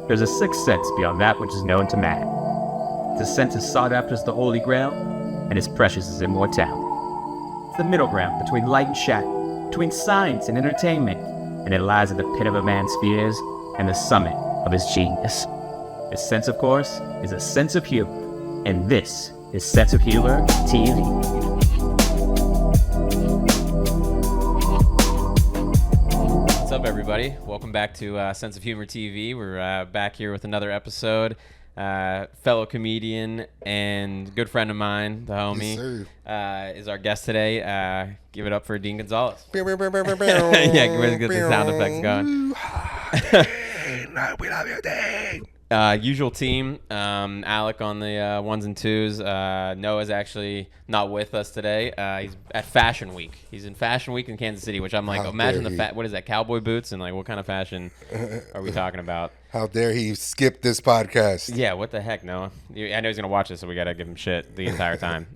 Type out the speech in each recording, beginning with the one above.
There's a sixth sense beyond that which is known to man. The sense is sought after as the Holy Grail, and as precious as immortality. It's the middle ground between light and shadow, between science and entertainment, and it lies at the pit of a man's fears and the summit of his genius. This sense, of course, is a sense of humor, and this is Sense of Humor TV. What's up, everybody? Welcome back to Sense of Humor TV. We're back here with another episode. Fellow comedian and good friend of mine, the homie, is our guest today. Give it up for Dean Gonzalez. Yeah, we're get the sound effects going. We love you, Dean. Usual team, Alec on the ones and twos. Noah's actually not with us today. He's at Fashion Week. He's in Fashion Week in Kansas City, which I'm like, imagine what is that, cowboy boots? And like, what kind of fashion are we talking about? How dare he skip this podcast? Yeah, what the heck, Noah? I know he's going to watch this, so we got to give him shit the entire time.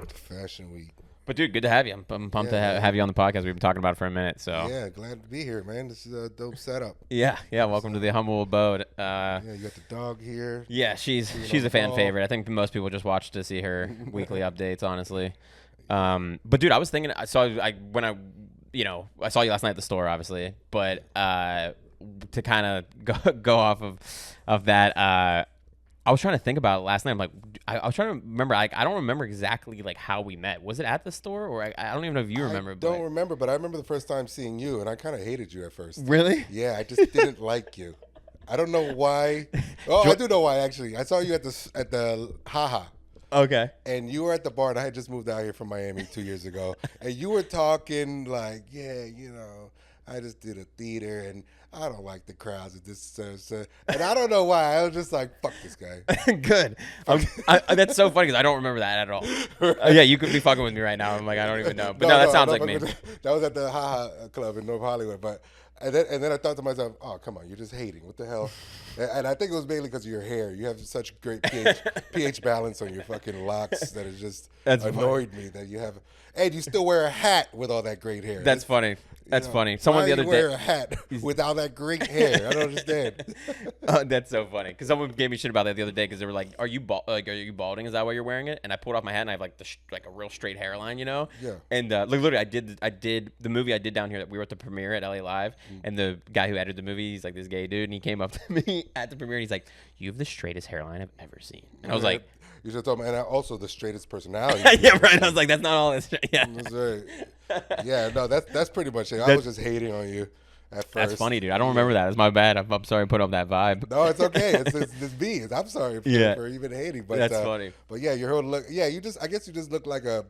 Fashion Week. But dude, good to have you. I'm pumped to have you on the podcast. We've been talking about it for a minute. So yeah, glad to be here, man. This is a dope setup. Yeah. Welcome to the humble abode. Yeah, you got the dog here. Yeah, she's a fan favorite. I think most people just watch to see her weekly updates, honestly. But dude, I was thinking. I saw you last night at the store, obviously. But to kind of go off of that. I was trying to think about it last night. I'm like, I was trying to remember. I don't remember exactly like how we met. Was it at the store, or I don't even know if you remember. I don't remember, but I remember the first time seeing you, and I kind of hated you at first. Really? Yeah, I just didn't like you. I don't know why. Oh, I do know why actually. I saw you at the Haha. Okay. And you were at the bar, and I had just moved out here from Miami 2 years ago, and you were talking like, I just did a theater, and I don't like the crowds at this. And I don't know why. I was just like, fuck this guy. Good. That's so funny because I don't remember that at all. Yeah, you could be fucking with me right now. I'm like, I don't even know. But no, that sounds like me. That was at the Haha Club in North Hollywood. And then I thought to myself, oh, come on, you're just hating. What the hell? And I think it was mainly because of your hair. You have such great pH balance on your fucking locks that it just annoyed me that you have. And you still wear a hat with all that great hair. That's funny. That's funny. Someone the other day wear a hat with all that great hair. I don't understand. That's so funny because someone gave me shit about that the other day because they were like, "Are you balding? Is that why you're wearing it?" And I pulled off my hat and I have like a real straight hairline, you know. Yeah. And literally, I did the movie I did down here that we were at the premiere at LA Live, and the guy who edited the movie, he's like this gay dude, and he came up to me at the premiere and he's like, "You have the straightest hairline I've ever seen." And I was like, "You should tell me," and also the straightest personality. Yeah, right. I was like, "That's not all this." Yeah. That's right. Yeah, no, that's pretty much it. I was just hating on you at first. That's funny, dude. I don't remember that. That's my bad. I'm sorry I put up that vibe. No, it's okay. It's me. I'm sorry for even hating. But that's funny. But yeah, your whole look. Yeah, I guess you just look like a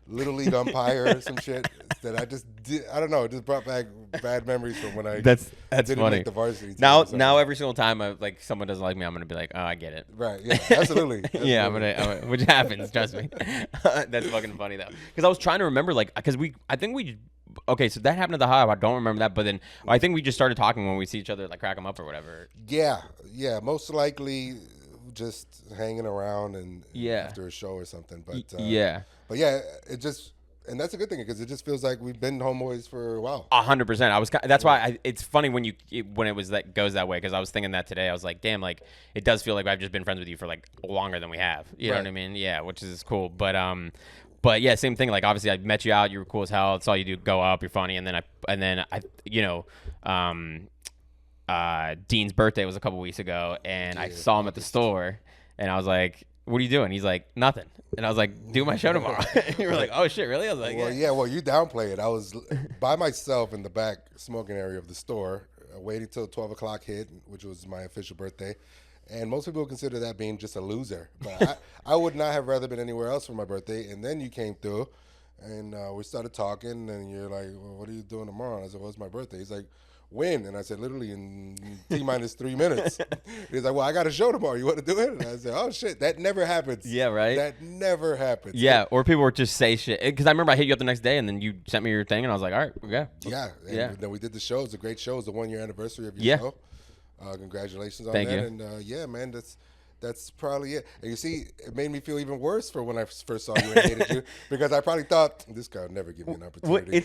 little league umpire or some shit that I just did. I don't know. It just brought back bad memories from when I that's didn't funny. Make the varsity team now every single time someone doesn't like me, I'm gonna be like, oh, I get it. Right. Yeah. Absolutely. Yeah. I'm gonna which happens. Trust me. That's fucking funny though. Because I was trying to remember okay, so that happened at the Hive. I don't remember that, but then I think we just started talking when we see each other, like crack them up or whatever. Yeah. Most likely just hanging around and after a show or something. But but yeah, it just. And that's a good thing because it just feels like we've been homeboys for a while. 100%. That's why it's funny when it was that goes that way because I was thinking that today. I was like, damn, like it does feel like I've just been friends with you for like longer than we have. You know what I mean? Yeah, which is cool. But yeah, same thing. Like obviously, I met you out. You were cool as hell. Saw you do go up. You're funny. And then I Dean's birthday was a couple weeks ago, and I saw him at the store, and I was like, what are you doing? He's like, nothing. And I was like, do my show tomorrow. And you were like, oh shit, really? I was like, well, you downplay it. I was by myself in the back smoking area of the store, waiting till 12 o'clock hit, which was my official birthday. And most people consider that being just a loser. But I would not have rather been anywhere else for my birthday. And then you came through, and we started talking, and you're like, well, what are you doing tomorrow? And I said, well, it's my birthday. He's like, when? And I said, literally in T-minus 3 minutes. He's like, well, I got a show tomorrow. You want to do it? And I said, oh, shit, that never happens. Yeah, right? That never happens. Yeah, or people would just say shit. Because I remember I hit you up the next day, and then you sent me your thing, and I was like, all right, yeah. Yeah, and then we did the show. It was a great show. It was the 1-year anniversary of your show. Congratulations on that. Thank you. And yeah, man, That's probably it. And you see, it made me feel even worse for when I first saw you and hated you because I probably thought this guy would never give me an opportunity.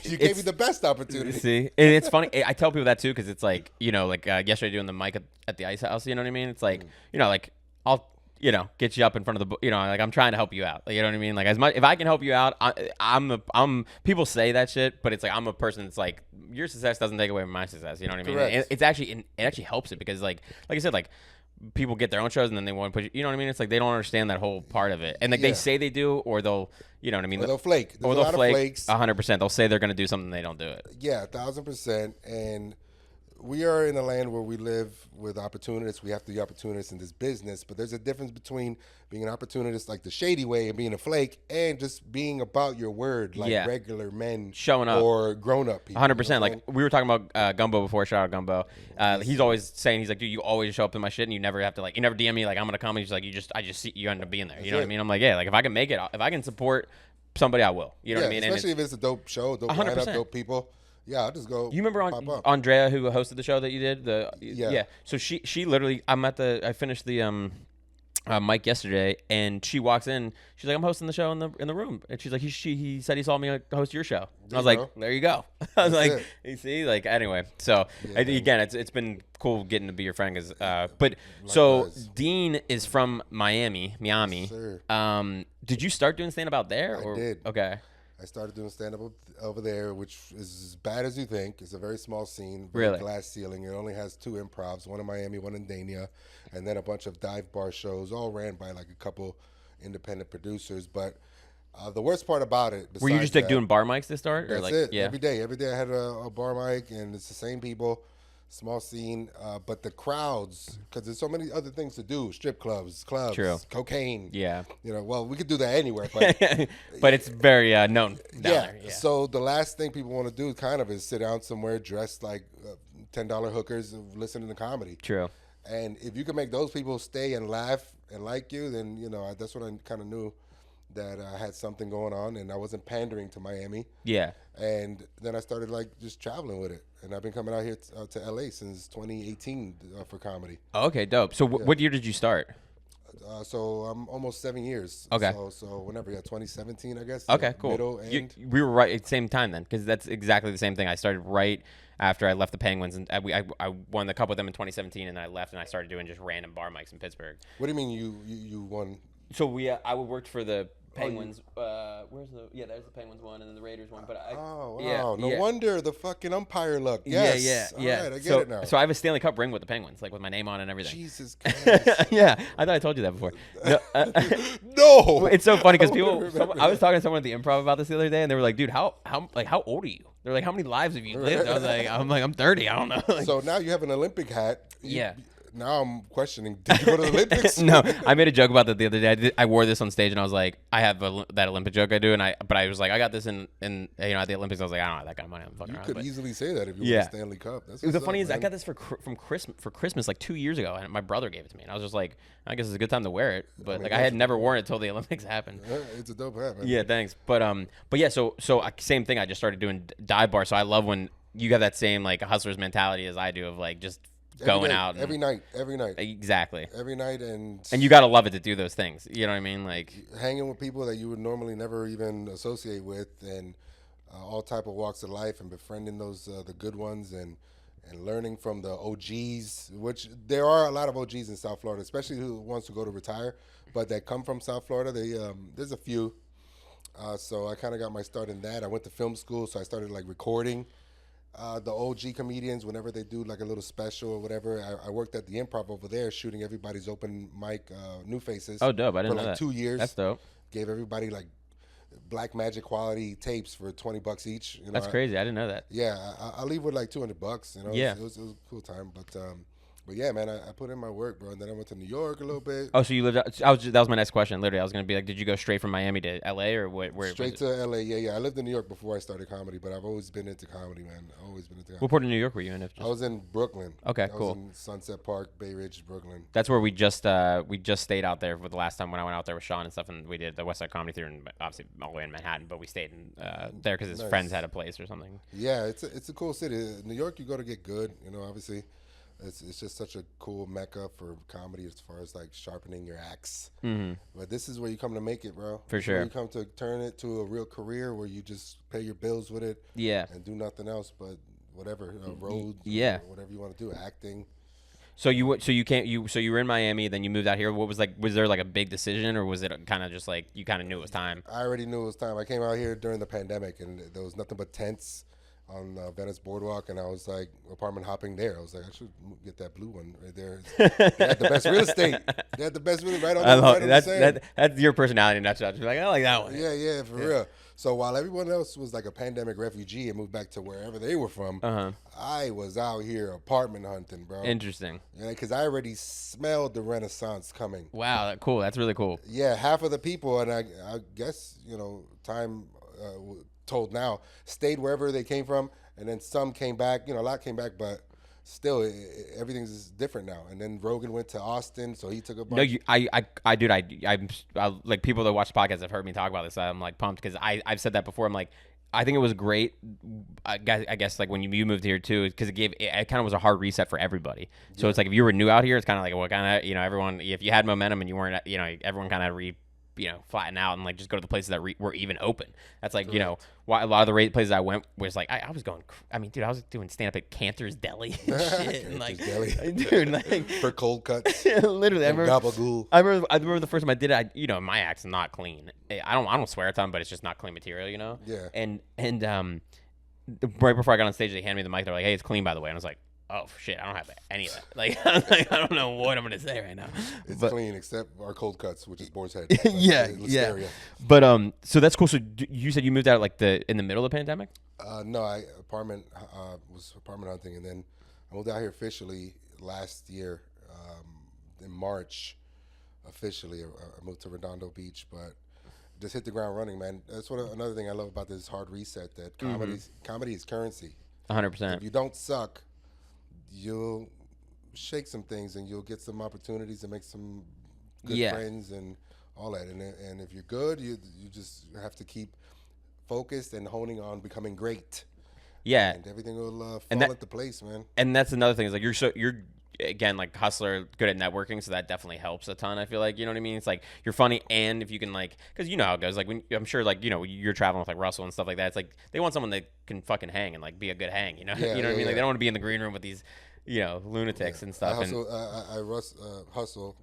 You gave me the best opportunity. See, and it's funny. I tell people that too because it's like yesterday doing the mic at the Ice House. You know what I mean? It's like like I'll get you up in front of the like I'm trying to help you out. You know what I mean? Like as much if I can help you out, I'm people say that shit, but it's like I'm a person that's like your success doesn't take away from my success. You know what I mean? Correct. It actually helps it because like I said, like people get their own shows and then they want to put you know what I mean? It's like they don't understand that whole part of it. And like they say they do or they'll you know what I mean? Or they'll flake. Or they'll flake 100%. They'll say they're gonna do something, they don't do it. Yeah, 1,000%. And we are in a land where we live with opportunists. We have to be opportunists in this business, but there's a difference between being an opportunist like the shady way and being a flake and just being about your word like regular men showing up or grown-up people. 100%. Like we were talking about Gumbo before. Shout out Gumbo. He's always saying, he's like, dude, you always show up to my shit and you never have to like, you never DM me like I'm gonna come. He's like, I just see you end up being there. You know what I mean? I'm like, yeah, like if I can make it, if I can support somebody, I will. You know what I mean? Especially if it's a dope show, dope lineup, dope people. Yeah, I'll just go. You remember Andrea who hosted the show that you did? Yeah. So she literally, I finished the mic yesterday, and she walks in. She's like, I'm hosting the show in the room, and she's like, he said he saw me host your show. And I was like, there you go. I was like, you see, like anyway. So again, it's been cool getting to be your friend, because but so Dean is from Miami. Yes, sir. Did you start doing stand up out there? I did. Okay. I started doing stand-up over there, which is as bad as you think. It's a very small scene, really glass ceiling. It only has 2 improvs, one in Miami, one in Dania, and then a bunch of dive bar shows, all ran by like a couple independent producers. But the worst part about it, were you just like doing bar mics to start? That's or like, it. Yeah. Every day I had a bar mic, and it's the same people. Small scene, but the crowds, because there's so many other things to do, strip clubs, True. cocaine. Yeah. Well, we could do that anywhere, but but it's very known down there. Yeah. So the last thing people want to do kind of is sit down somewhere dressed like $10 hookers and listening to comedy. True. And if you can make those people stay and laugh and like you, then, that's what I kind of knew, that I had something going on and I wasn't pandering to Miami. Yeah. And then I started like just traveling with it. And I've been coming out here to LA since 2018 for comedy. Oh, okay, dope. So what year did you start? So I'm almost 7 years. Okay. So whenever, 2017, I guess. Okay, cool. Middle, end. We were right at the same time then, because that's exactly the same thing. I started right after I left the Penguins, and I won the cup with them in 2017, and I left and I started doing just random bar mics in Pittsburgh. What do you mean you won? So I worked for the Penguins. There's the Penguins one and then the Raiders one. But wow. Yeah, no wonder the fucking umpire luck. Yes. Yeah. All right, I get it now. So I have a Stanley Cup ring with the Penguins, like with my name on and everything. Jesus Christ. Yeah, I thought I told you that before. No, no. It's so funny because I was talking to someone at the Improv about this the other day, and they were like, "Dude, how old are you?" They're like, "How many lives have you lived?" I'm like, I'm 30. I don't know. So now you have an Olympic hat. Yeah. Now I'm questioning, did you go to the Olympics? No, I made a joke about that the other day. I wore this on stage, and I was like, I have that Olympic joke I do, but I was like, I got this in at the Olympics. I was like, I don't know that kind of money. I'm fucking around. You could easily say that if you won a Stanley Cup. The funny is, I got this for Christmas like 2 years ago, and my brother gave it to me, and I was just like, I guess it's a good time to wear it. But I had never worn it till the Olympics happened. It's a dope hat, man. Yeah, thanks. But yeah, so same thing. I just started doing dive bar, so I love when you have that same like hustler's mentality as I do of like just going out every night exactly every night, and you gotta love it to do those things, you know what I mean, like hanging with people that you would normally never even associate with, and all type of walks of life, and befriending those the good ones, and learning from the OGs, which there are a lot of OGs in South Florida, especially who wants to go to retire but that come from South Florida. There's a few, so I kind of got my start in that. I went to film school, so I started like recording the OG comedians whenever they do like a little special or whatever. I worked at the Improv over there shooting everybody's open mic New Faces. Oh, dope. I didn't know for like that. 2 years. That's dope. Gave everybody like black magic quality tapes for $20 each. That's crazy. I didn't know that. Yeah, I leave with like $200. Yeah. It was a cool time, but yeah, man, I put in my work, bro. And then I went to New York a little bit. Oh, so you lived out, that was my next question. Literally, I was going to be like, did you go straight from Miami to LA or where? Straight to LA, yeah. I lived in New York before I started comedy, but I've always been into comedy, man. Always been into comedy. What part of New York were you in? I was in Brooklyn. Okay, I cool. was in Sunset Park, Bay Ridge, Brooklyn. That's where we just stayed out there for the last time when I went out there with Sean and stuff, and we did the West Side Comedy Theater, and obviously all the way in Manhattan, but we stayed in there because his friends had a place or something. Yeah, it's a cool city. New York, you go to get good, obviously. It's just such a cool mecca for comedy as far as like sharpening your axe. Mm-hmm. But this is where you come to make it, bro. For This is where sure. you come to turn it to a real career where you just pay your bills with it. Yeah. And do nothing else but whatever roads. Yeah. Or whatever you want to do, acting. So you were in Miami, then you moved out here. What was like? Was there like a big decision, or was it kind of just like you kind of knew it was time? I already knew it was time. I came out here during the pandemic, and there was nothing but tents on Venice Boardwalk, and I was like apartment hopping there. I was like, I should get that blue one right there. They had the best real estate. They had the best real estate right on the sand. That's your personality in a nutshell. You're like, I like that one. Yeah, for real. So while everyone else was like a pandemic refugee and moved back to wherever they were from, I was out here apartment hunting, bro. Interesting. Yeah, because I already smelled the Renaissance coming. Wow, cool. That's really cool. Yeah, half of the people, and I guess, time told now, stayed wherever they came from, and then some came back. A lot came back, but still, everything's different now. And then Rogan went to Austin, so he took a bunch. I'm like people that watch the podcast have heard me talk about this. I'm like pumped because I've said that before. I'm like, I think it was great. I guess like when you moved here too, because it kind of was a hard reset for everybody. So it's like if you were new out here, it's kind of like what kind of everyone, if you had momentum and you weren't everyone kind of flatten out and like just go to the places that were even open. That's like why a lot of the places I went was like I was going. I mean, dude, I was doing stand up at Cantor's Deli and shit. And like, Deli. Dude, like For cold cuts. literally, Gabagool. I remember the first time I did it. My act's not clean. I don't swear a ton, but it's just not clean material, Yeah. And right before I got on stage, they handed me the mic. They're like, "Hey, it's clean, by the way." And I was like, oh shit, I don't have any of that. Like, I don't know what I'm gonna say right now. It's But- clean except our cold cuts, which is Boar's Head. Yeah, Listeria. But so that's cool. So you said you moved out like in the middle of the pandemic? No, I was apartment hunting, and then I moved out here officially last year in March. Officially, I moved to Redondo Beach, but just hit the ground running, man. That's another thing I love about this hard reset. That comedy is currency. 100%. If you don't suck, you'll shake some things, and you'll get some opportunities and make some good friends and all that. And if you're good, you just have to keep focused and honing on becoming great. Yeah, And everything will fall into place, man. and that's another thing is like you're again like hustler, good at networking, so that definitely helps a ton. I feel like, you know what I mean? It's like you're funny, and if you can like, because you know how it goes. Like when I'm sure like you're traveling with like Russell and stuff like that. It's like they want someone that can fucking hang and like be a good hang. You know, Yeah, you know what I mean? yeah. Like they don't want to be in the green room with these lunatics and stuff. I hustle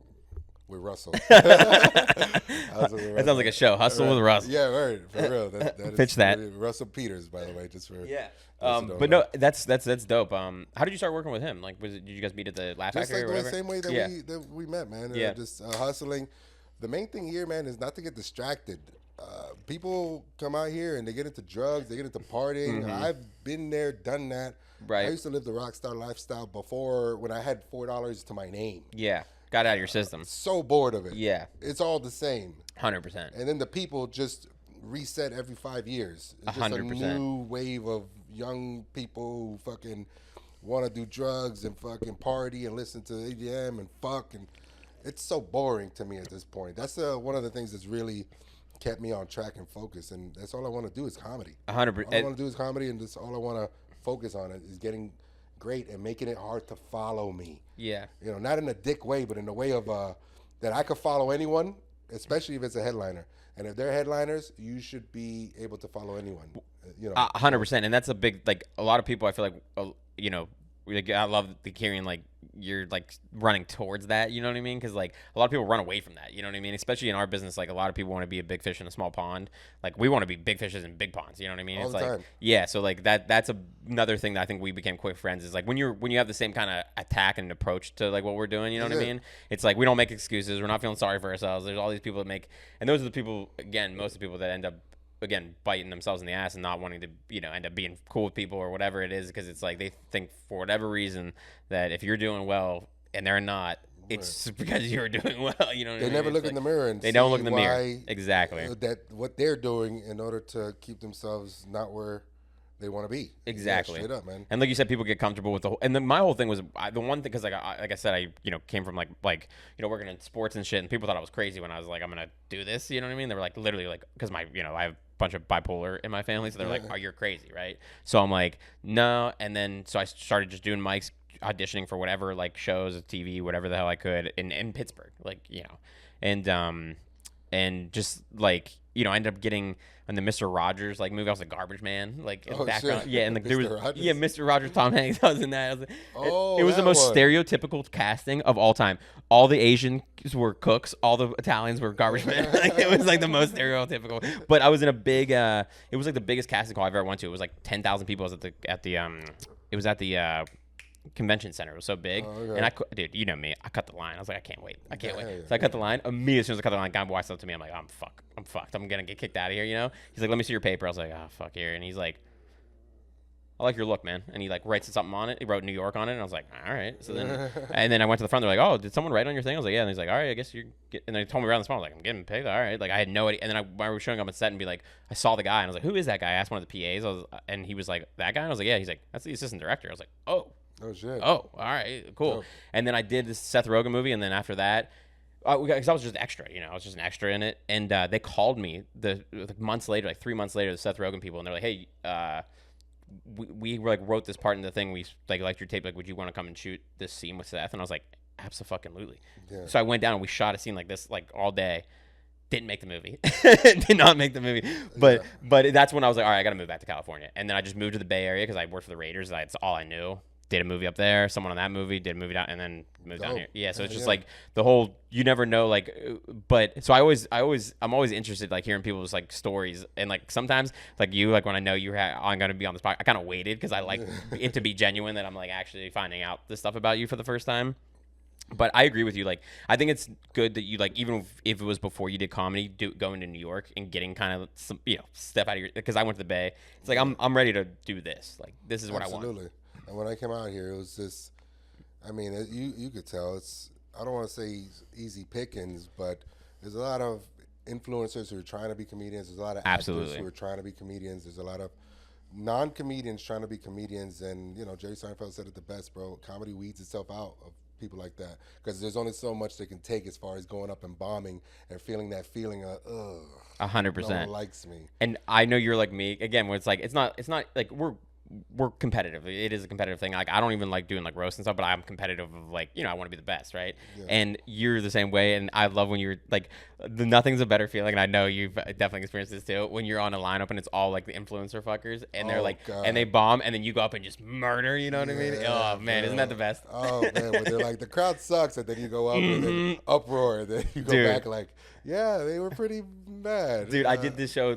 with Russell. That sounds like a show. Hustle with Russell. Yeah, right. For real. That is Pitch that. Russell Peters, by the way, just for Yeah. those who don't But know. no, that's dope. How did you start working with him? Like, did you guys meet at the Laugh Just Factory like or the whatever? same way that Yeah. we met, man. Yeah. Just hustling. The main thing here, man, is not to get distracted. People come out here and they get into drugs, they get into partying. I've been there, done that. Right. I used to live the rock star lifestyle before, when I had $4 to my name. Yeah. Got it out of your system. So bored of it. Yeah. It's all the same. 100%. And then the people just reset every 5 years. It's just 100%. a new wave of young people who fucking want to do drugs and fucking party and listen to EDM and fuck. And it's so boring to me at this point. That's one of the things that's really kept me on track and focused. And that's all I want to do is comedy. 100%. All I want to do is comedy, and that's all I want to focus on is getting great and making it hard to follow me. Yeah. Not in a dick way, but in a way of that I could follow anyone, especially if it's a headliner. And if they're headliners, you should be able to follow anyone. 100%. And that's a big, like, a lot of people, I feel like, I love the hearing, like, you're, like, running towards that, you know what I mean? Because, like, a lot of people run away from that, you know what I mean? Especially in our business, like, a lot of people want to be a big fish in a small pond. Like, we want to be big fishes in big ponds, you know what I mean? All It's the like, time. yeah, so, like, that's another thing that I think we became quick friends is, like, when you have the same kind of attack and approach to, like, what we're doing, you know what I mean? It's like, we don't make excuses. We're not feeling sorry for ourselves. There's all these people that make, and those are the people, again, most of the people that end up, again, biting themselves in the ass and not wanting to, end up being cool with people or whatever it is, because it's like they think for whatever reason that if you're doing well and they're not, it's because you're doing well. You know what I They mean? never It's look like, in the mirror and they don't look in the see mirror. why, Exactly. That what they're doing in order to keep themselves not where they want to be. Exactly. Yeah, straight up, man. And like you said, people get comfortable with the whole. And then my whole thing was the one thing, because like I said, I came from like working in sports and shit, and people thought I was crazy when I was like, I'm gonna do this. You know what I mean? They were like literally like, because I have a bunch of bipolar in my family, so they're like, oh, you're crazy, right? So I'm like, no. And then so I started just doing mics. auditioning for whatever like shows, TV, whatever the hell I could in Pittsburgh, like and just like I ended up getting in the Mr. Rogers like movie. I was a garbage man, like in the background. Shit. Yeah, and like there was Mr. Rogers? Mr. Rogers, Tom Hanks. I was in that. It was the that most one. stereotypical casting of all time. All the Asians were cooks. All the Italians were garbage men. Like it was like the most stereotypical. But I was in a big. It was like the biggest casting call I've ever went to. It was like 10,000 people. It was at the convention center. It was so big, and dude, you know me. I cut the line. I was like, I can't wait. So I cut the line. Immediately as soon as I cut the line, guy walks up to me. I'm like, I'm fucked. I'm gonna get kicked out of here. He's like, let me see your paper. I was like, oh fuck here. And he's like, I like your look, man. And he like writes something on it. He wrote New York on it, and I was like, all right. So then, and then I went to the front. They're like, oh, did someone write on your thing? I was like, yeah. And he's like, all right, I guess you're. And they told me around the spot. I was like, I'm getting paid. All right. Like I had no idea. And then I was showing up on set and be like, I saw the guy, and I was like, who is that guy? I asked one of the PAs, and he was like, that guy. And I was like, yeah. He's like, that's the assistant director. I was like, oh. Oh shit. Oh, all right, cool. Dope. And then I did this Seth Rogen movie, and then after that, because I was just extra, I was just an extra in it. And they called me months later, like 3 months later, the Seth Rogen people, and they're like, hey, we like wrote this part in the thing. We like liked your tape. Like, would you want to come and shoot this scene with Seth? And I was like, absolutely. Yeah. So I went down and we shot a scene like this, like all day. Didn't make the movie. Did not make the movie. But that's when I was like, all right, I got to move back to California. And then I just moved to the Bay Area because I worked for the Raiders. That's all I knew. Did a movie up there, someone on that movie, did a movie down, and then moved down here. Yeah, so it's just like the whole, you never know, like, but so I'm always interested, like, hearing people's like stories, and like sometimes, like you, like when I know I'm gonna be on this podcast, I kind of waited because I like it to be genuine that I'm like actually finding out this stuff about you for the first time. But I agree with you. Like, I think it's good that you, like, even if it was before you did comedy, going to New York and getting kind of some, step out of your, because I went to the Bay. It's like, I'm ready to do this. Like, this is what I want. Absolutely. And when I came out here, it was just, I mean, you could tell it's, I don't want to say easy pickings, but there's a lot of influencers who are trying to be comedians. There's a lot of actors who are trying to be comedians. There's a lot of non-comedians trying to be comedians. And, Jerry Seinfeld said it the best, bro. Comedy weeds itself out of people like that because there's only so much they can take as far as going up and bombing and feeling that feeling of, ugh. 100%. No one likes me. And I know you're like me, again, where it's like, it's not like we're competitive. It is a competitive thing. Like, I don't even like doing like roast and stuff, but I'm competitive of like, I want to be the best, right? Yeah. And you're the same way. And I love when you're like, nothing's a better feeling. And I know you've definitely experienced this too. When you're on a lineup and it's all like the influencer fuckers, and they're like, God. And they bomb, and then you go up and just murder. You know what I mean? Oh man, isn't that the best? Oh man, when they're like, the crowd sucks, and then you go up and then uproar, and then you go back like, yeah, they were pretty bad. Dude, I did this show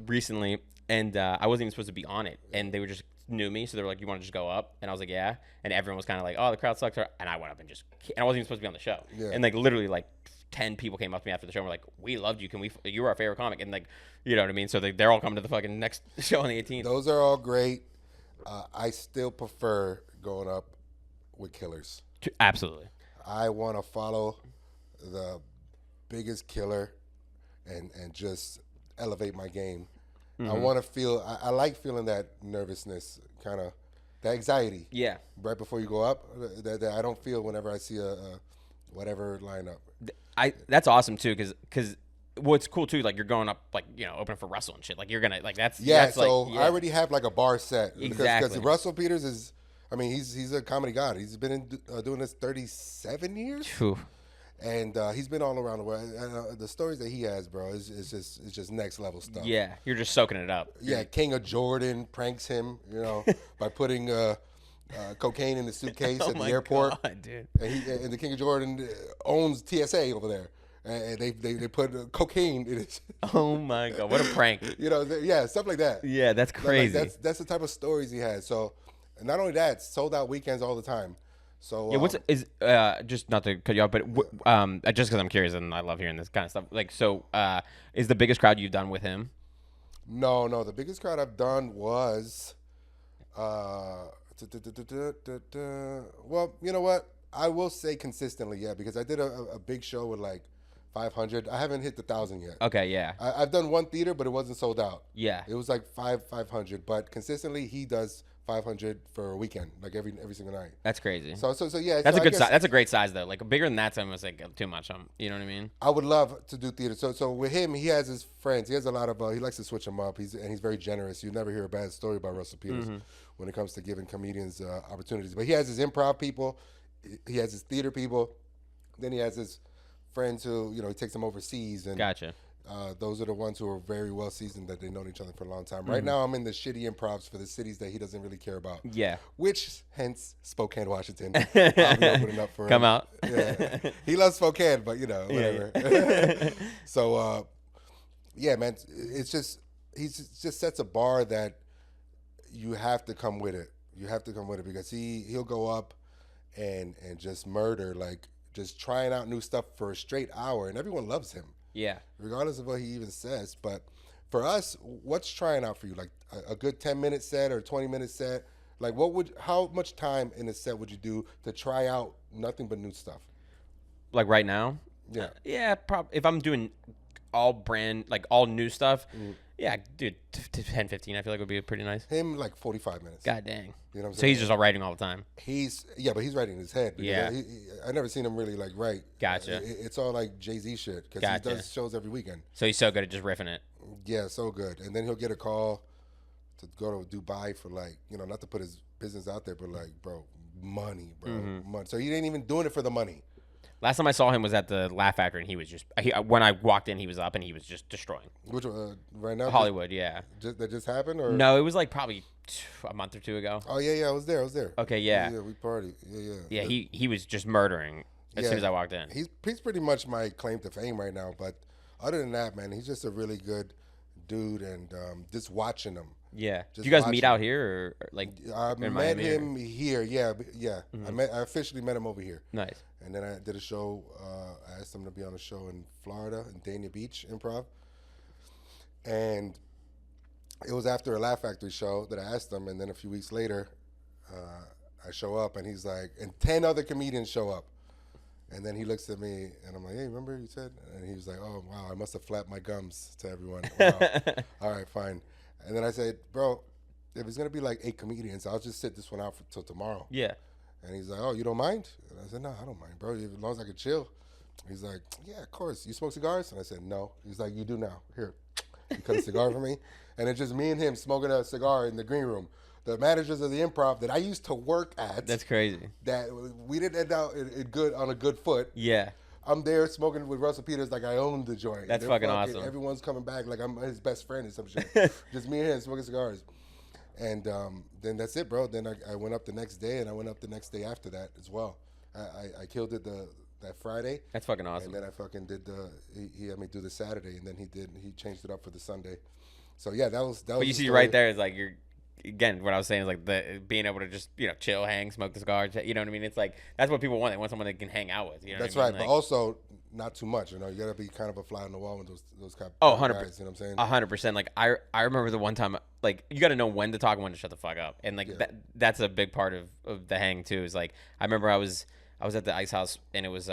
recently. And I wasn't even supposed to be on it. And they were just knew me. So they were like, you want to just go up? And I was like, yeah. And everyone was kind of like, oh, the crowd sucks. And I went up and I wasn't even supposed to be on the show. Yeah. And like literally like 10 people came up to me after the show and were like, we loved you. You were our favorite comic. And like, you know what I mean? So they're all coming to the fucking next show on the 18th. Those are all great. I still prefer going up with killers. Absolutely. I want to follow the biggest killer and just elevate my game. Mm-hmm. I want to feel, I like feeling that nervousness, kind of, that anxiety. Yeah. Right before you go up, that I don't feel whenever I see a whatever lineup. That's awesome too, because what's cool too, like you're going up, like, opening for Russell and shit. Like you're going to, like that's. Yeah, that's so like, I already have like a bar set. Exactly. Because Russell Peters is, I mean, he's a comedy god. He's been doing this 37 years. True. And he's been all around the world. And the stories that he has, bro, is just next level stuff. Yeah, you're just soaking it up. Yeah, King of Jordan pranks him, by putting cocaine in the suitcase at the airport. God, dude. And the King of Jordan owns TSA over there. And they put cocaine in it. Oh my God, what a prank! Stuff like that. Yeah, that's crazy. Like that's the type of stories he has. So, and not only that, sold out weekends all the time. So yeah, just not to cut you off, but just because I'm curious and I love hearing this kind of stuff. Like, so is the biggest crowd you've done with him? No, the biggest crowd I've done was, well, you know what? I will say consistently, yeah, because I did a big show with like 500. I haven't hit the 1,000 yet. Okay, yeah. I've done one theater, but it wasn't sold out. Yeah. It was like 500. But consistently, he does 500 for a weekend, like every single night. That's crazy. So yeah. That's so a good size. That's a great size though. Like bigger than that's almost like too much. You know what I mean? I would love to do theater. So with him, he has his friends. He has a lot of. He likes to switch them up. He's very generous. You never hear a bad story about Russell Peters when it comes to giving comedians opportunities. But he has his improv people. He has his theater people. Then he has his friends who he takes them overseas. And Gotcha. those are the ones who are very well seasoned, that they've known each other for a long time. Right now, I'm in the shitty improvs for the cities that he doesn't really care about. Yeah. Which, hence, Spokane, Washington. I'll be opening up for Come him. out. Yeah. He loves Spokane, but whatever. Yeah. So, yeah, man, it's just just sets a bar that you have to come with it. You have to come with it because he'll go up and just murder, like just trying out new stuff for a straight hour, and everyone loves him. Yeah. Regardless of what he even says. But for us, what's trying out for you? Like a good 10-minute set or 20-minute set? Like how much time in a set would you do to try out nothing but new stuff? Like right now? Yeah. Yeah, if I'm doing all new stuff, yeah, dude, 10, 15 I feel like would be pretty nice. Him like 45 minutes. God dang. You know what I'm saying? So he's just all writing all the time. But he's writing in his head. Yeah. I never seen him really like write. Gotcha. It's all like Jay-Z shit because Gotcha. he does shows every weekend. So he's so good at just riffing it. Yeah, so good. And then he'll get a call to go to Dubai for like, not to put his business out there, but like, bro, money, bro. Money. So he ain't even doing it for the money. Last time I saw him was at the Laugh Factory, and he was just when I walked in, he was up and he was just destroying. Which right now? Hollywood, yeah. That just happened, or no? It was like probably a month or two ago. Oh yeah, I was there. Okay, yeah. Yeah, we partied. Yeah. Yeah, he was just murdering as soon as I walked in. He's pretty much my claim to fame right now. But other than that, man, he's just a really good dude, and just watching him. Yeah. Did you guys meet out here or like? I met him here. Yeah. Mm-hmm. I officially met him over here. Nice. And then I did a show. I asked him to be on a show in Florida, in Dania Beach Improv. And it was after a Laugh Factory show that I asked him. And then a few weeks later, I show up, and he's like, and 10 other comedians show up. And then he looks at me, and I'm like, hey, remember you said? And he was like, oh, wow, I must have flapped my gums to everyone. Wow. All right, fine. And then I said, bro, if it's going to be like 8 comedians, I'll just sit this one out till tomorrow. Yeah. And he's like, oh, you don't mind? And I said, no, I don't mind, bro. As long as I can chill. He's like, yeah, of course. You smoke cigars? And I said, no. He's like, you do now. Here. He cut a cigar for me. And it's just me and him smoking a cigar in the green room. The managers of the Improv that I used to work at. That's crazy. That we didn't end out on a good foot. Yeah. I'm there smoking with Russell Peters like I own the joint. That's fucking awesome. Everyone's coming back like I'm his best friend or some shit. Just me and him smoking cigars. And then that's it, bro. Then I went up the next day, and I went up the next day after that as well. I killed it that Friday. That's fucking awesome. And then I fucking did he had me do the Saturday, and then he changed it up for the Sunday. So yeah, that was. But you see right there is like you're. Again, what I was saying is like being able to just chill, hang, smoke the cigars. You know what I mean? It's like that's what people want. They want someone they can hang out with. You know that's what I mean? Right, like, but also not too much. You gotta be kind of a fly on the wall with those kind of 100%. Guys, you know what I'm saying? 100%. Like I remember the one time, like you got to know when to talk and when to shut the fuck up, and like that's a big part of the hang too. Is like I remember I was at the Ice House, and it was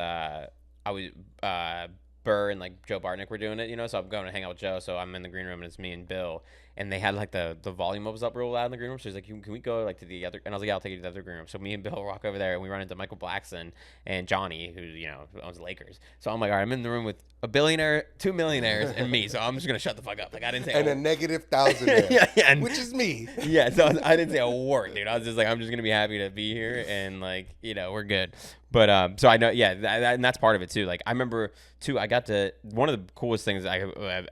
Burr and like Joe Bartnick were doing it, so I'm going to hang out with Joe. So I'm in the green room, and it's me and Bill, and they had like the volume was up real loud in the green room. So he's like, can we go like to the other? And I was like, yeah, I'll take you to the other green room. So me and Bill walk over there, and we run into Michael Blackson and Johnny, who owns the Lakers. So I'm like, all right, I'm in the room with a billionaire, 2 millionaires, and me. So I'm just gonna shut the fuck up. Like I didn't say and a negative 1,000 there, which is me. Yeah, so I didn't say a word, dude. I was just like, I'm just gonna be happy to be here, and like we're good. But so I know, yeah, and that's part of it too. Like I remember too, I got to one of the coolest things I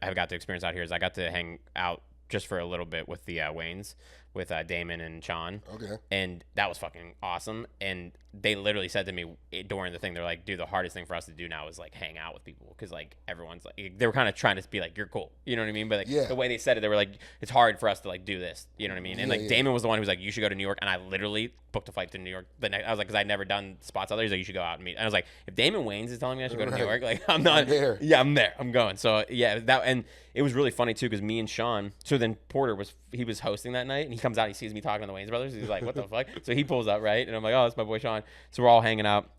have got to experience out here is I got to hang out just for a little bit with the Waynes, with Damon and Sean. Okay. And that was fucking awesome. And they literally said to me during the thing, they're like, dude, the hardest thing for us to do now is like hang out with people, because like everyone's like, they were kind of trying to be like, you're cool, you know what I mean? But like the way they said it, they were like, it's hard for us to like do this, you know what I mean? And like Damon was the one who was like, you should go to New York, and I literally booked a flight to New York the next. I was like, because I'd never done spots out there. He's like, you should go out and meet. And I was like, if Damon Wayans is telling me I should go to New York, like I'm not there. Yeah, I'm there. I'm going. So yeah, and it was really funny too, because me and Sean. So then Porter was hosting that night, and he comes out, he sees me talking to the Wayans brothers. He's like, what the fuck? So he pulls up, right, and I'm like, oh, that's my boy Sean. So we're all hanging out,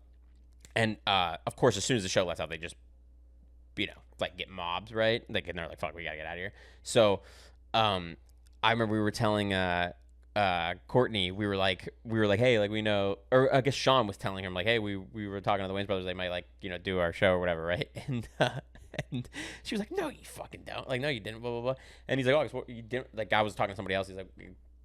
and of course, as soon as the show lets out, they just like get mobbed, right? Like, and they're like, fuck, we gotta get out of here. So, I remember we were telling Courtney, we were like, hey, like we know, or I guess Sean was telling him like, hey, we were talking to the Wayans brothers, they might like do our show or whatever, right? And she was like, no, you fucking don't, like, no, you didn't, blah blah blah. And he's like, August, what, you didn't? Like, I was talking to somebody else. He's like,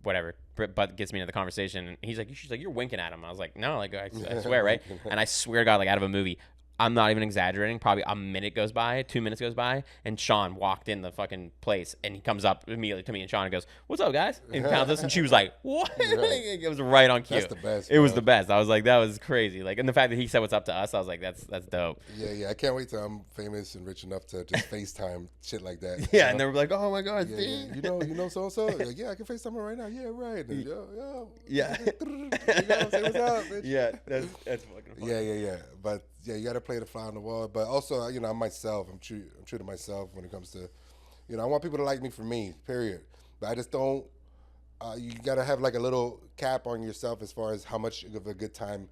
whatever, but gets me into the conversation. And she's like, you're winking at him. I was like, no, like I swear, right? And I swear to God, like out of a movie, I'm not even exaggerating. Probably a minute goes by, 2 minutes goes by, and Sean walked in the fucking place, and he comes up immediately to me and Sean and goes, "What's up, guys?" And pounds us, and she was like, "What?" It was right on cue. That's the best. It was the best. I was like, that was crazy. Like, and the fact that he said what's up to us, I was like, that's dope. Yeah. I can't wait till I'm famous and rich enough to just FaceTime shit like that. Yeah, and they were like, "Oh my God, yeah. You know so and so." Like, yeah, I can FaceTime her right now. Yeah, right. And, yo. Yeah. Say what's up, bitch. Yeah, that's fucking funny. Yeah. But yeah, you got to play the fly on the wall. But also, I'm myself. I'm true to myself when it comes to, I want people to like me for me, period. But I just don't. You got to have like a little cap on yourself as far as how much of a good time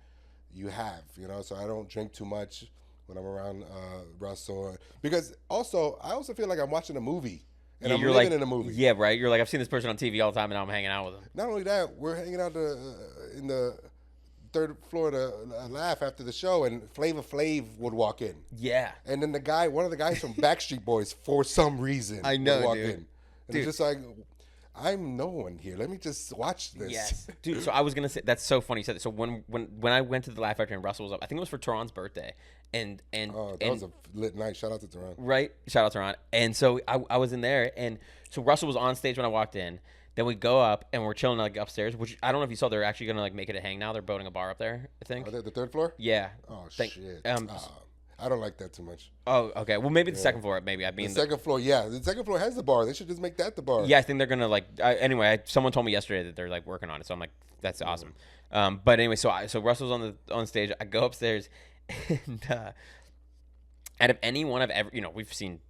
you have. So I don't drink too much when I'm around Russell, because also I also feel like I'm watching a movie. And Yeah, I'm you're living like, in a movie. Yeah, right. You're like, I've seen this person on TV all the time, and now I'm hanging out with them. Not only that, we're hanging out in the third floor to laugh after the show, and Flavor Flav would walk in. Yeah. And then one of the guys from Backstreet Boys, for some reason, I know, would walk dude. in. And it's just like, I'm no one here. Let me just watch this. Yes, dude. So I was gonna say, that's so funny you said that. So when I went to the Laugh Factory and Russell was up, I think it was for Tehran's birthday, and Oh, that was a lit night. Shout out to Tehran. right, shout out to Tehran. And so I was in there, and so Russell was on stage when I walked in. Then we go up and we're chilling like upstairs, which I don't know if you saw. They're actually gonna like make it a hang now. They're building a bar up there, I think. Are they at the third floor? Yeah. Oh, Think- shit. um, I don't like that too much. Oh, okay. Well, maybe the second floor. Maybe I mean The second floor, yeah. The second floor has the bar. They should just make that the bar. Yeah, I think they're gonna like. Anyway, someone told me yesterday that they're like working on it, so I'm like, that's awesome. But anyway, so Russell's on stage. I go upstairs, and out of anyone I've ever, we've seen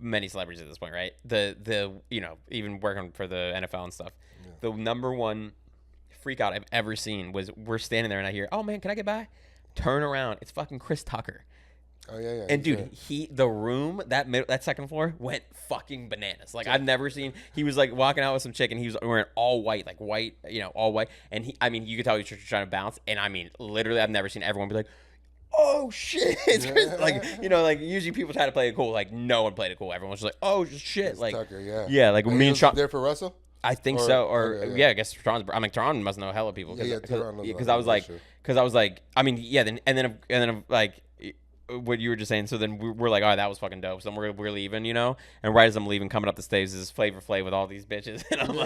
many celebrities at this point, right? The even working for the NFL and stuff. Yeah. The number one freak out I've ever seen was we're standing there and I hear, "Oh man, can I get by?" Turn around, it's fucking Chris Tucker. Oh yeah. And dude, the room that second floor went fucking bananas. Like I've never seen. He was like walking out with some chick, and he was wearing all white, all white. And you could tell he was trying to bounce. And I mean, literally, I've never seen everyone be like, "Oh shit!" It's Chris. Like like usually people try to play it cool. Like no one played it cool. Everyone was just like, "Oh shit!" Chris Like Tucker, yeah. Yeah, like me and Sean there for Russell. I think so, I guess Tehran's. I mean, Tehran must know hella people. Because I was like, I mean, yeah. Then like what you were just saying. So then we're like, all right, that was fucking dope. So then we're leaving, and right as I'm leaving, coming up the stage is Flavor Flav with all these bitches, and I'm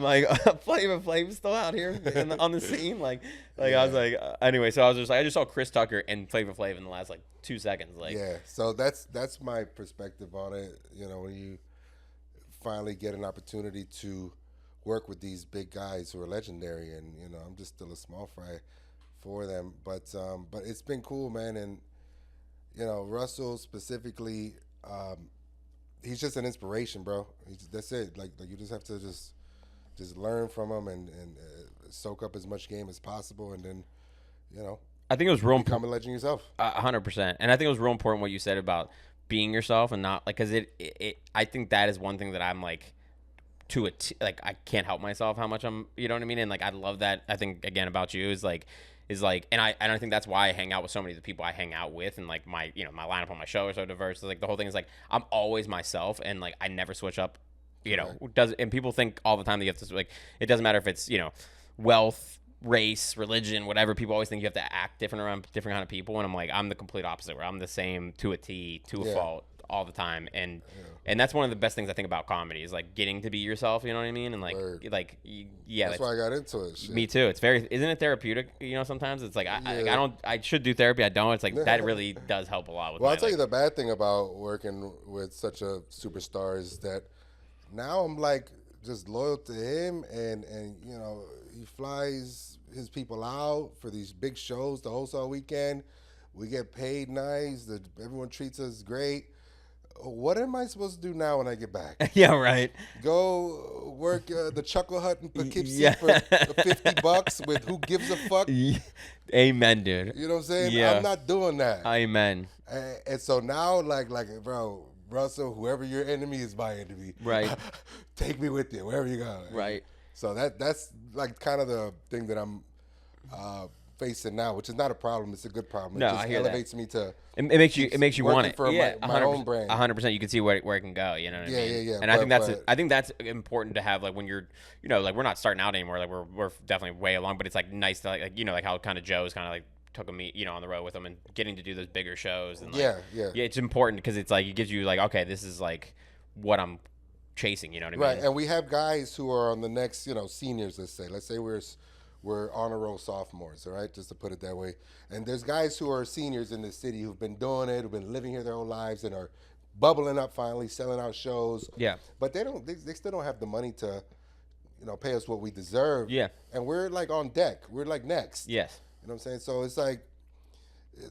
like, Flavor Flav's still out here on the scene, like I was like, anyway. So I was just like, I just saw Chris Tucker and Flavor Flav in the last like 2 seconds, like. Yeah. So that's my perspective on it. When you finally get an opportunity to work with these big guys who are legendary, and I'm just still a small fry for them, but it's been cool, man. And Russell specifically, he's just an inspiration, bro. That's it. Like you just have to just learn from him and soak up as much game as possible, and then I think it was real become a legend yourself. 100%. And I think it was real important what you said about being yourself and not like, because I think that is one thing that I'm like like I can't help myself how much I'm, you know what I mean? And like I love that. I think again about you is like and I think that's why I hang out with so many of the people I hang out with, and like my my lineup on my show is so diverse. It's like the whole thing is like I'm always myself, and like I never switch up. And people think all the time that you have to, like, it doesn't matter if it's wealth, race, religion, whatever. People always think you have to act different around different kind of people, and I'm like, I'm the complete opposite, where I'm the same to a T, to a fault all the time. And that's one of the best things I think about comedy is like getting to be yourself, you know what I mean? And like that's why I got into it. Shit. Me too. It's isn't it therapeutic? Sometimes it's like I should do therapy. I don't. It's like that really does help a lot with. Well, I'll tell you the bad thing about working with such a superstar is that now I'm like just loyal to him, and he flies his people out for these big shows the whole weekend. We get paid nice. Everyone treats us great. what am I supposed to do now when I get back? Yeah, right. Go work the Chuckle Hut in Poughkeepsie Yeah. for $50 with who gives a fuck? Amen, dude. You know what I'm saying? Yeah. I'm not doing that. Amen. And so now, like, bro, Russell, whoever your enemy is, my enemy. Right. Take me with you wherever you go. Right. So that's like kind of the thing that I'm facing now, which is not a problem. It's a good problem. No, it just I hear that. elevates me to. It makes you want working it. for Yeah, my own brand. 100%. You can see where it can go. You know what I mean? Yeah. And I think that's important to have. Like when you're, like we're not starting out anymore. Like we're definitely way along. But it's like nice to like how kind of Joe's kind of like took me on the road with him and getting to do those bigger shows. And like, yeah. It's important because it's like it gives you like, okay, this is like what I'm chasing. You know what I mean? Right. And we have guys who are on the next, seniors. Let's say we're honor roll sophomores, all right, just to put it that way. And there's guys who are seniors in the city who've been doing it, who've been living here their whole lives, and are bubbling up finally, selling out shows. Yeah. But they still don't have the money to, pay us what we deserve. Yeah. And we're like on deck. We're like next. Yes. You know what I'm saying? So it's like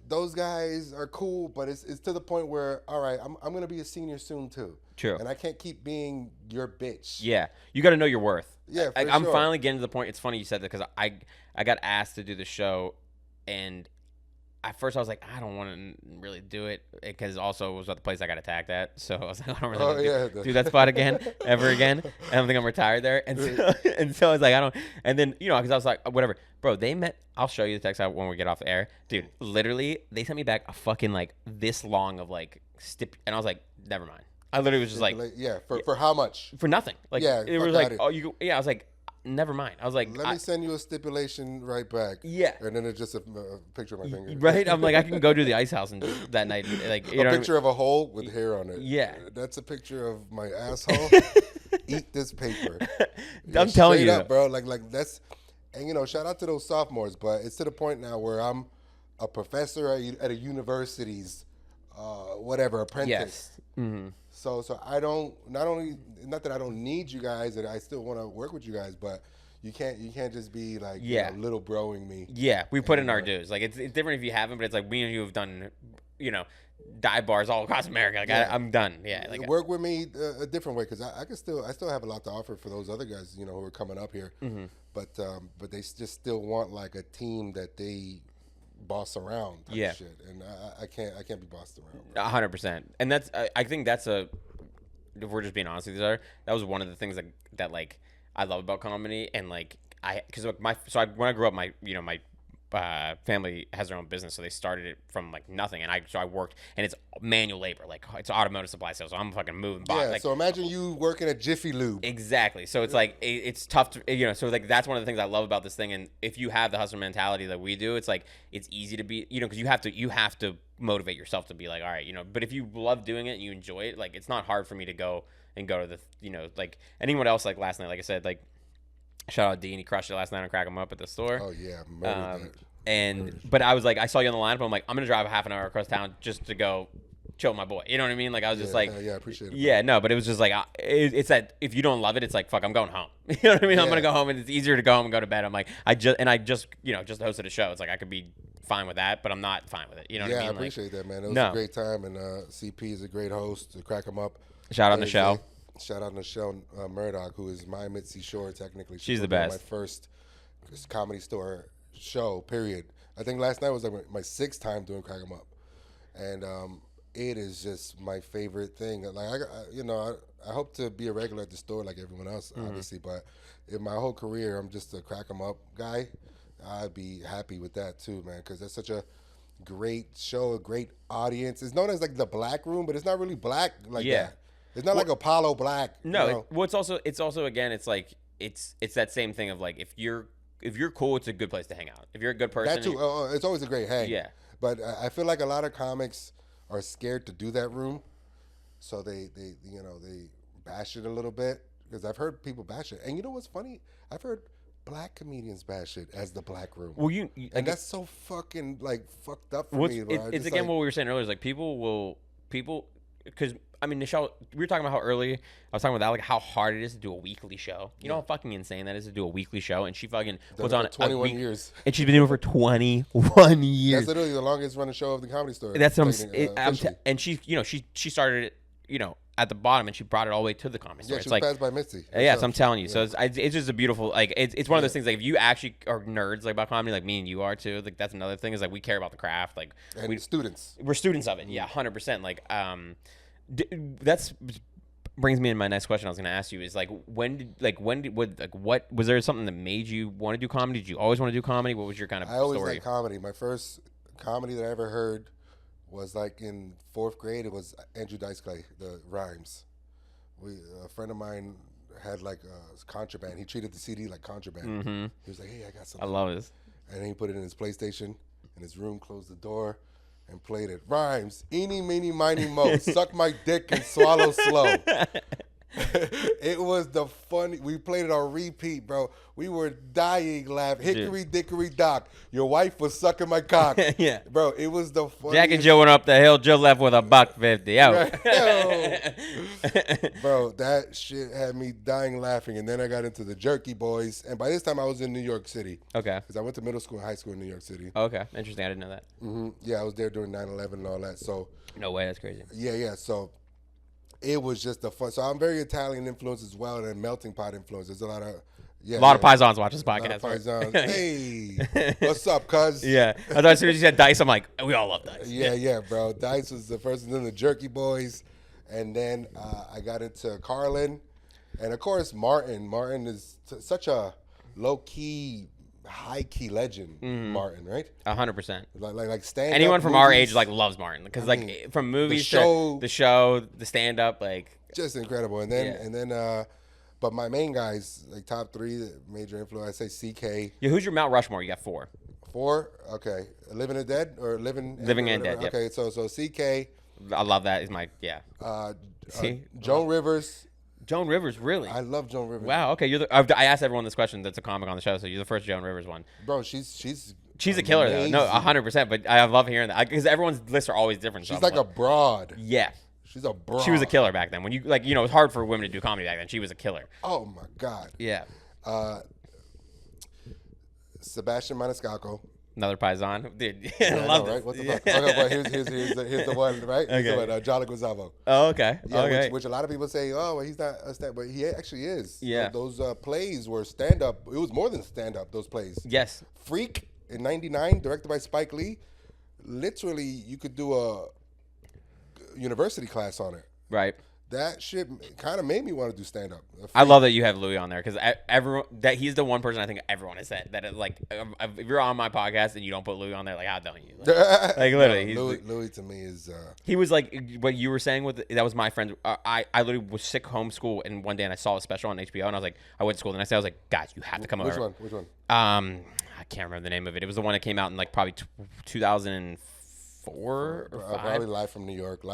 those guys are cool, but it's to the point where, all right, I'm gonna be a senior soon too. True. And I can't keep being your bitch. Yeah, you got to know your worth. Yeah, I'm sure. finally getting to the point. It's funny you said that because I got asked to do the show, and at first I was like, I don't want to really do it because also it was at the place I got attacked at. So I was like, I don't really want to do that spot again, ever again. I don't think I'm retired there. And so I was like, I don't. And then because I was like, whatever, bro. They met. I'll show you the text when we get off the air, dude. Literally, they sent me back a fucking like this long of like and I was like, never mind. I literally was just like, for how much? For nothing. Like, Yeah, it was like, I was like, never mind. I was like, let me send you a stipulation right back. Yeah. And then it's just a picture of my finger. Right? I'm like, I can go to the ice house that night. Like, a picture of a hole with hair on it. Yeah. That's a picture of my asshole. Eat this paper. I'm telling you. Up, bro. Like that's, and shout out to those sophomores, but it's to the point now where I'm a professor at a university's, apprentice. Yes. Mm-hmm. So I don't not that I don't need you guys and I still want to work with you guys, but you can't just be like little broing me. Yeah, we put in our dues. Like it's different if you haven't, but it's like me and you have done dive bars all across America. Like I'm done. Yeah, like work with me a different way because I still have a lot to offer for those other guys who are coming up here. Mm-hmm. But they just still want like a team that they boss around type shit, and I can't be bossed around. 100%. And that's I think that's if we're just being honest with each other, that was one of the things that like I love about comedy. And like when I grew up, my family has their own business, so they started it from like nothing, and I worked, and it's manual labor, like it's automotive supply sales, so I'm fucking moving boxes. Yeah, like, so imagine you working at Jiffy Lube. Exactly. So it's like it's tough to so like that's one of the things I love about this thing. And if you have the hustler mentality that we do, it's like it's easy to be because you have to motivate yourself to be like, all right, but if you love doing it and you enjoy it, like it's not hard for me to go to the like anyone else. Like last night, like I said, like shout out Dean, he crushed it last night on Crack 'em Up at the store. Oh yeah, but I was like, I saw you on the lineup, I'm like, I'm gonna drive a half an hour across town just to go chill with my boy. You know what I mean? Like I was just like, I appreciate it. Yeah, no, but it was just like it's that if you don't love it, it's like fuck, I'm going home. You know what I mean? I'm gonna go home, and it's easier to go home and go to bed. I'm like, I just hosted a show. It's like I could be fine with that, but I'm not fine with it. You know what I mean? I appreciate that, man. It was a great time, and CP is a great host to Crack 'em Up. Shout out Nichelle. Shout out Nichelle Murdoch, who is my Mitzi Shore technically. She's the best. My first Comedy Store show, period. I think last night was like my sixth time doing Crack 'em Up, and it is just my favorite thing. Like I hope to be a regular at the store like everyone else, obviously. But in my whole career, I'm just a Crack 'em Up guy. I'd be happy with that too, man, because that's such a great show, a great audience. It's known as like the Black Room, but it's not really black like that. It's not like Apollo Black. No, it's also again, it's like it's that same thing of like if you're cool, it's a good place to hang out. If you're a good person, that too. It's always a great hang. Yeah, but I feel like a lot of comics are scared to do that room, so they bash it a little bit because I've heard people bash it. And you know what's funny? I've heard black comedians bash it as the Black Room. Well, and that's so fucking like fucked up for me. It's again what we were saying earlier. Is like people because I mean, Nichelle, we were talking about how early I was talking with Alec how hard it is to do a weekly show. You know how fucking insane that is to do a weekly show, and she fucking puts on 21 years, and she's been doing it for 21 years. That's literally the longest running show of the Comedy Store. That's what and she started it at the bottom, and she brought it all the way to the comedy store. Yeah, It's she was like, passed by Mitzi. yeah, so I'm telling you. So it's just a beautiful, like, it's one of those things, like, if you actually are nerds, like, about comedy, like me and you are, too, like, that's another thing, is, like, we care about the craft, like, And students. we're students of it, yeah, 100%. Like, that's brings me to my next question I was going to ask you is, like, what was there something that made you want to do comedy? Did you always want to do comedy? What was your kind of I always story? liked comedy. My first comedy that I ever heard was, like, in 4th grade. It was Andrew Dice Clay, the rhymes. A friend of mine had, like, contraband. He treated the CD like contraband. Mm-hmm. He was like, hey, I got something. I love this. And then he put it in his PlayStation in his room, closed the door, and played it. Rhymes, eeny, meeny, miny, mo, suck my dick and swallow slow. It was the funny. We played it on repeat, bro. We were dying laughing. Hickory dickory dock. Your wife was sucking my cock. Yeah, bro. It was the funniest. Jack and Jill went up the hill. Jill left with $1.50. Bro, that shit had me dying laughing. And then I got into the Jerky Boys. And by this time, I was in New York City. Okay. Because I went to middle school and high school in New York City. Okay. Interesting. I didn't know that. Yeah, I was there during 9/11 and all that. So. No way. That's crazy. Yeah. So. It was just a fun. So I'm very Italian influenced as well, and melting pot influence. There's a lot of Paisans watch this podcast. Paisans. Hey, what's up, cuz? Yeah. I thought as soon as you said Dice, I'm like, we all love Dice. Yeah, bro. Dice was the first, and then the Jerky Boys, and then I got into Carlin, and of course Martin. Martin is such a low key, high key legend. Martin, right? 100%. Like stand. Anyone from our age like loves Martin because like from movies to the show, the stand up, like just incredible. And then but my main guys, like top 3 major influence, I say CK. Yeah, who's your Mount Rushmore? You got 4. 4? Okay. Living and Dead or Living and Dead, yep. Okay, so CK. I love that. Is my Joan Rivers. Joan Rivers, really? I love Joan Rivers. Wow. Okay, I asked everyone this question. That's a comic on the show, so you're the first Joan Rivers one. Bro, she's a killer though. No, 100%. But I love hearing that because everyone's lists are always different. She's like a broad. Yeah. She's a broad. She was a killer back then. When you it was hard for women to do comedy back then. She was a killer. Oh my God. Yeah. Sebastian Maniscalco. Another Paisan. Dude, Yeah, I love right? this. What the fuck? Okay, but here's the one, right? Here's the one, Jolly Gonzalo. Oh, okay. Yeah, okay. which a lot of people say, oh, well, he's not a stand, but he actually is. Yeah. Those plays were stand up. It was more than stand up. Those plays. Yes. Freak in '99, directed by Spike Lee. Literally, you could do a university class on it. Right. That shit kind of made me want to do stand up. I love that you have Louis on there because everyone that he's the one person I think everyone has said that if you're on my podcast and you don't put Louis on there, like how don't you? Like literally, no, Louis to me is. He was like what you were saying with that was my friend. I literally was sick homeschool and one day and I saw a special on HBO and I was like I went to school the next day I was like guys you have to come over. Which one? I can't remember the name of it. It was the one that came out in like probably 2004 or 5. Probably Live from New York.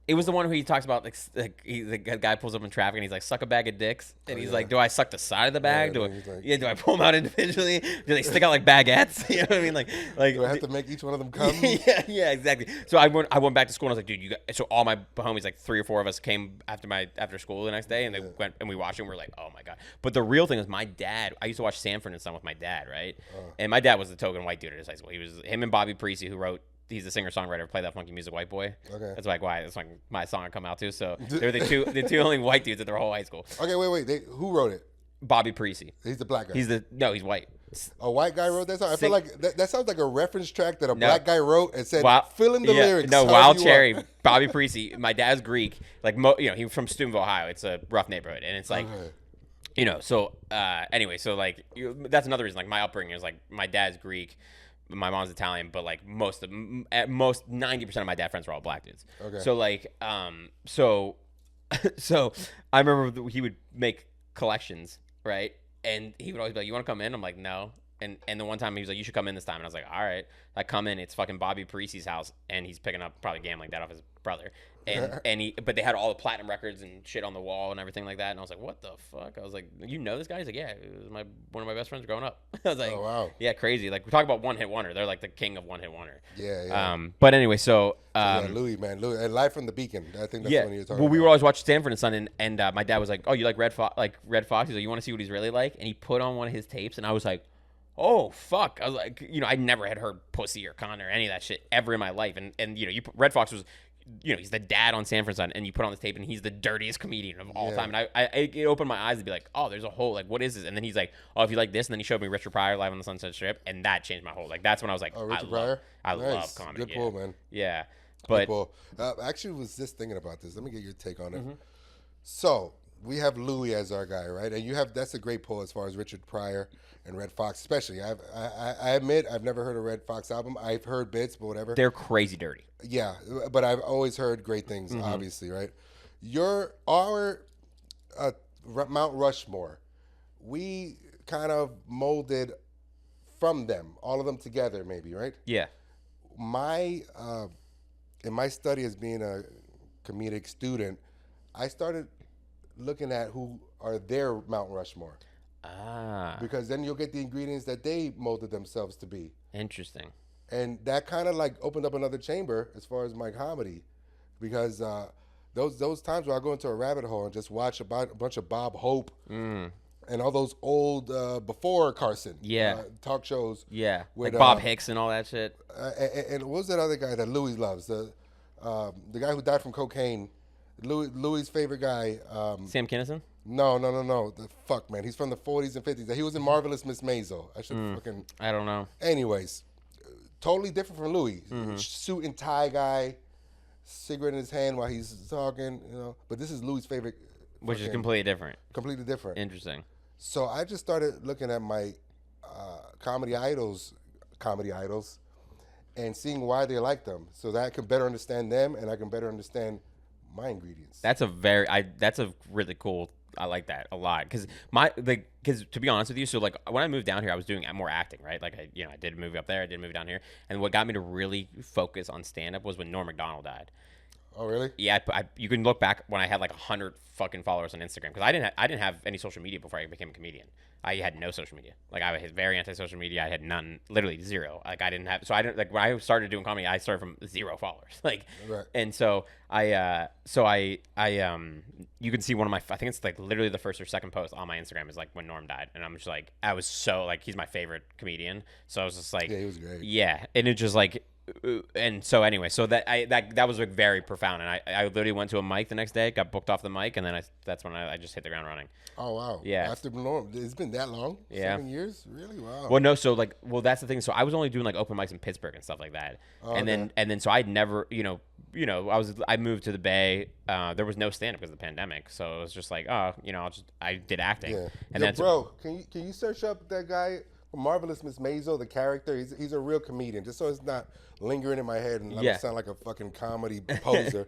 It was the one where he talks about the guy pulls up in traffic and he's like suck a bag of dicks and he's like, do I suck the side of the bag? Do I pull them out individually? Do they stick out like baguettes? You know what I mean? Like do I have to make each one of them come? yeah, exactly. So I went back to school and I was like, dude, so all my homies, like 3 or 4 of us came after school the next day and they went and we watched it and we're like, oh my God. But the real thing is my dad, I used to watch Sanford and Son with my dad, right? And my dad was the token white dude at his high school. He was him and Bobby Parisi who wrote. He's the singer-songwriter. Play That Funky Music, White Boy. Okay. That's like why. That's like my song I come out to. So they're the two only white dudes at their whole high school. Okay, wait. Who wrote it? Bobby Parisi. He's the black guy. He's white. A white guy wrote that song. I feel like that sounds like a reference track that a black guy wrote and said, "Fill in the lyrics." No, Wild Cherry. Bobby Parisi. My dad's Greek. Like he's from Steubenville, Ohio. It's a rough neighborhood, and it's like. So anyway, so like that's another reason. Like my upbringing is like my dad's Greek. My mom's Italian, but like at most 90% of my dad friends were all black dudes. Okay. So like, so I remember he would make collections, right? And he would always be like, "You want to come in?" I'm like, "No." And the one time he was like, "You should come in this time," and I was like, "All right." I come in, it's fucking Bobby Parisi's house, and he's picking up probably gambling that off his brother. But they had all the platinum records and shit on the wall and everything like that. And I was like, what the fuck? I was like, you know this guy? He's like, yeah, it was one of my best friends growing up. I was like, oh, wow. Yeah, crazy. Like we talk about one hit wonder. They're like the king of one hit wonder. Yeah. But anyway, so Louis, and Live from the Beacon. I think that's when you're talking. Well, we would always watch Stanford and Son, and my dad was like, oh, you like Red Fox? He's like, you want to see what he's really like? And he put on one of his tapes, and I was like, oh fuck! I was like, I never had heard Pussy or Con or any of that shit ever in my life, and Red Fox was he's the dad on Sanford Son, and you put on this tape, and he's the dirtiest comedian of all Yeah. time. And it opened my eyes to be like, oh, there's a whole, like, what is this? And then he's like, oh, if you like this, and then he showed me Richard Pryor live on the Sunset Strip, and that changed my whole, like, that's when I was like, Richard Pryor? I Nice. love comedy. Good pull, man. Yeah. Good But pull. Actually, was just thinking about this. Let me get your take on it. Mm-hmm. So we have Louis as our guy, right? And that's a great pull as far as Richard Pryor and Red Fox, especially. I admit I've never heard a Red Fox album. I've heard bits, but whatever. they're crazy dirty. Yeah, but I've always heard great things, obviously, right? Our Mount Rushmore, we kind of molded from them, all of them together, maybe, right? Yeah. In my study as being a comedic student, I started looking at who are their Mount Rushmore, because then you'll get the ingredients that they molded themselves to be. Interesting. And that kind of like opened up another chamber as far as my comedy, because those times where I go into a rabbit hole and just watch a bunch of Bob Hope and all those old before Carson talk shows. Yeah. With, like Bob Hicks and all that shit. And what was that other guy that Louis loves? The guy who died from cocaine. Louis' favorite guy. Sam Kinison? No. The fuck, man. He's from the 40s and 50s. He was in Marvelous Miss Maisel. I should fucking. I don't know. Anyways, totally different from Louis. Suit and tie guy, cigarette in his hand while he's talking, But this is Louis' favorite. Which is completely different. Completely different. Interesting. So I just started looking at my comedy idols, and seeing why they like them, so that I can better understand them and I can better understand my ingredients. That's a really cool. I like that a lot because to be honest with you, so like when I moved down here, I was doing more acting, right? Like I did a movie up there, I did a movie down here, and what got me to really focus on stand up was when Norm Macdonald died. Oh really? Yeah, you can look back when I had like 100 fucking followers on Instagram, because I didn't have any social media before I became a comedian. I had no social media. Like I was very anti-social media. I had none, literally zero. Like I didn't have. So I didn't like when I started doing comedy. I started from 0 followers. Like, right. And so you can see one of my. I think it's like literally the first or second post on my Instagram is like when Norm died, and I'm just like, I was so like, he's my favorite comedian. So I was just like, yeah, he was great. Yeah, and it just like. And so anyway, so that was like very profound, and I literally went to a mic the next day, got booked off the mic, and then that's when I just hit the ground running. Oh wow! Yeah. After Norm, it's been that long. Yeah. 7 years, really? Wow. Well, no, so like, that's the thing. So I was only doing like open mics in Pittsburgh and stuff like that, and then so I'd never, I moved to the Bay. There was no stand up because of the pandemic, so it was just like, I did acting. Yeah. And then bro, can you search up that guy? Marvelous Miss Maisel, the character, he's a real comedian, just so it's not lingering in my head and I don't sound like a fucking comedy poser.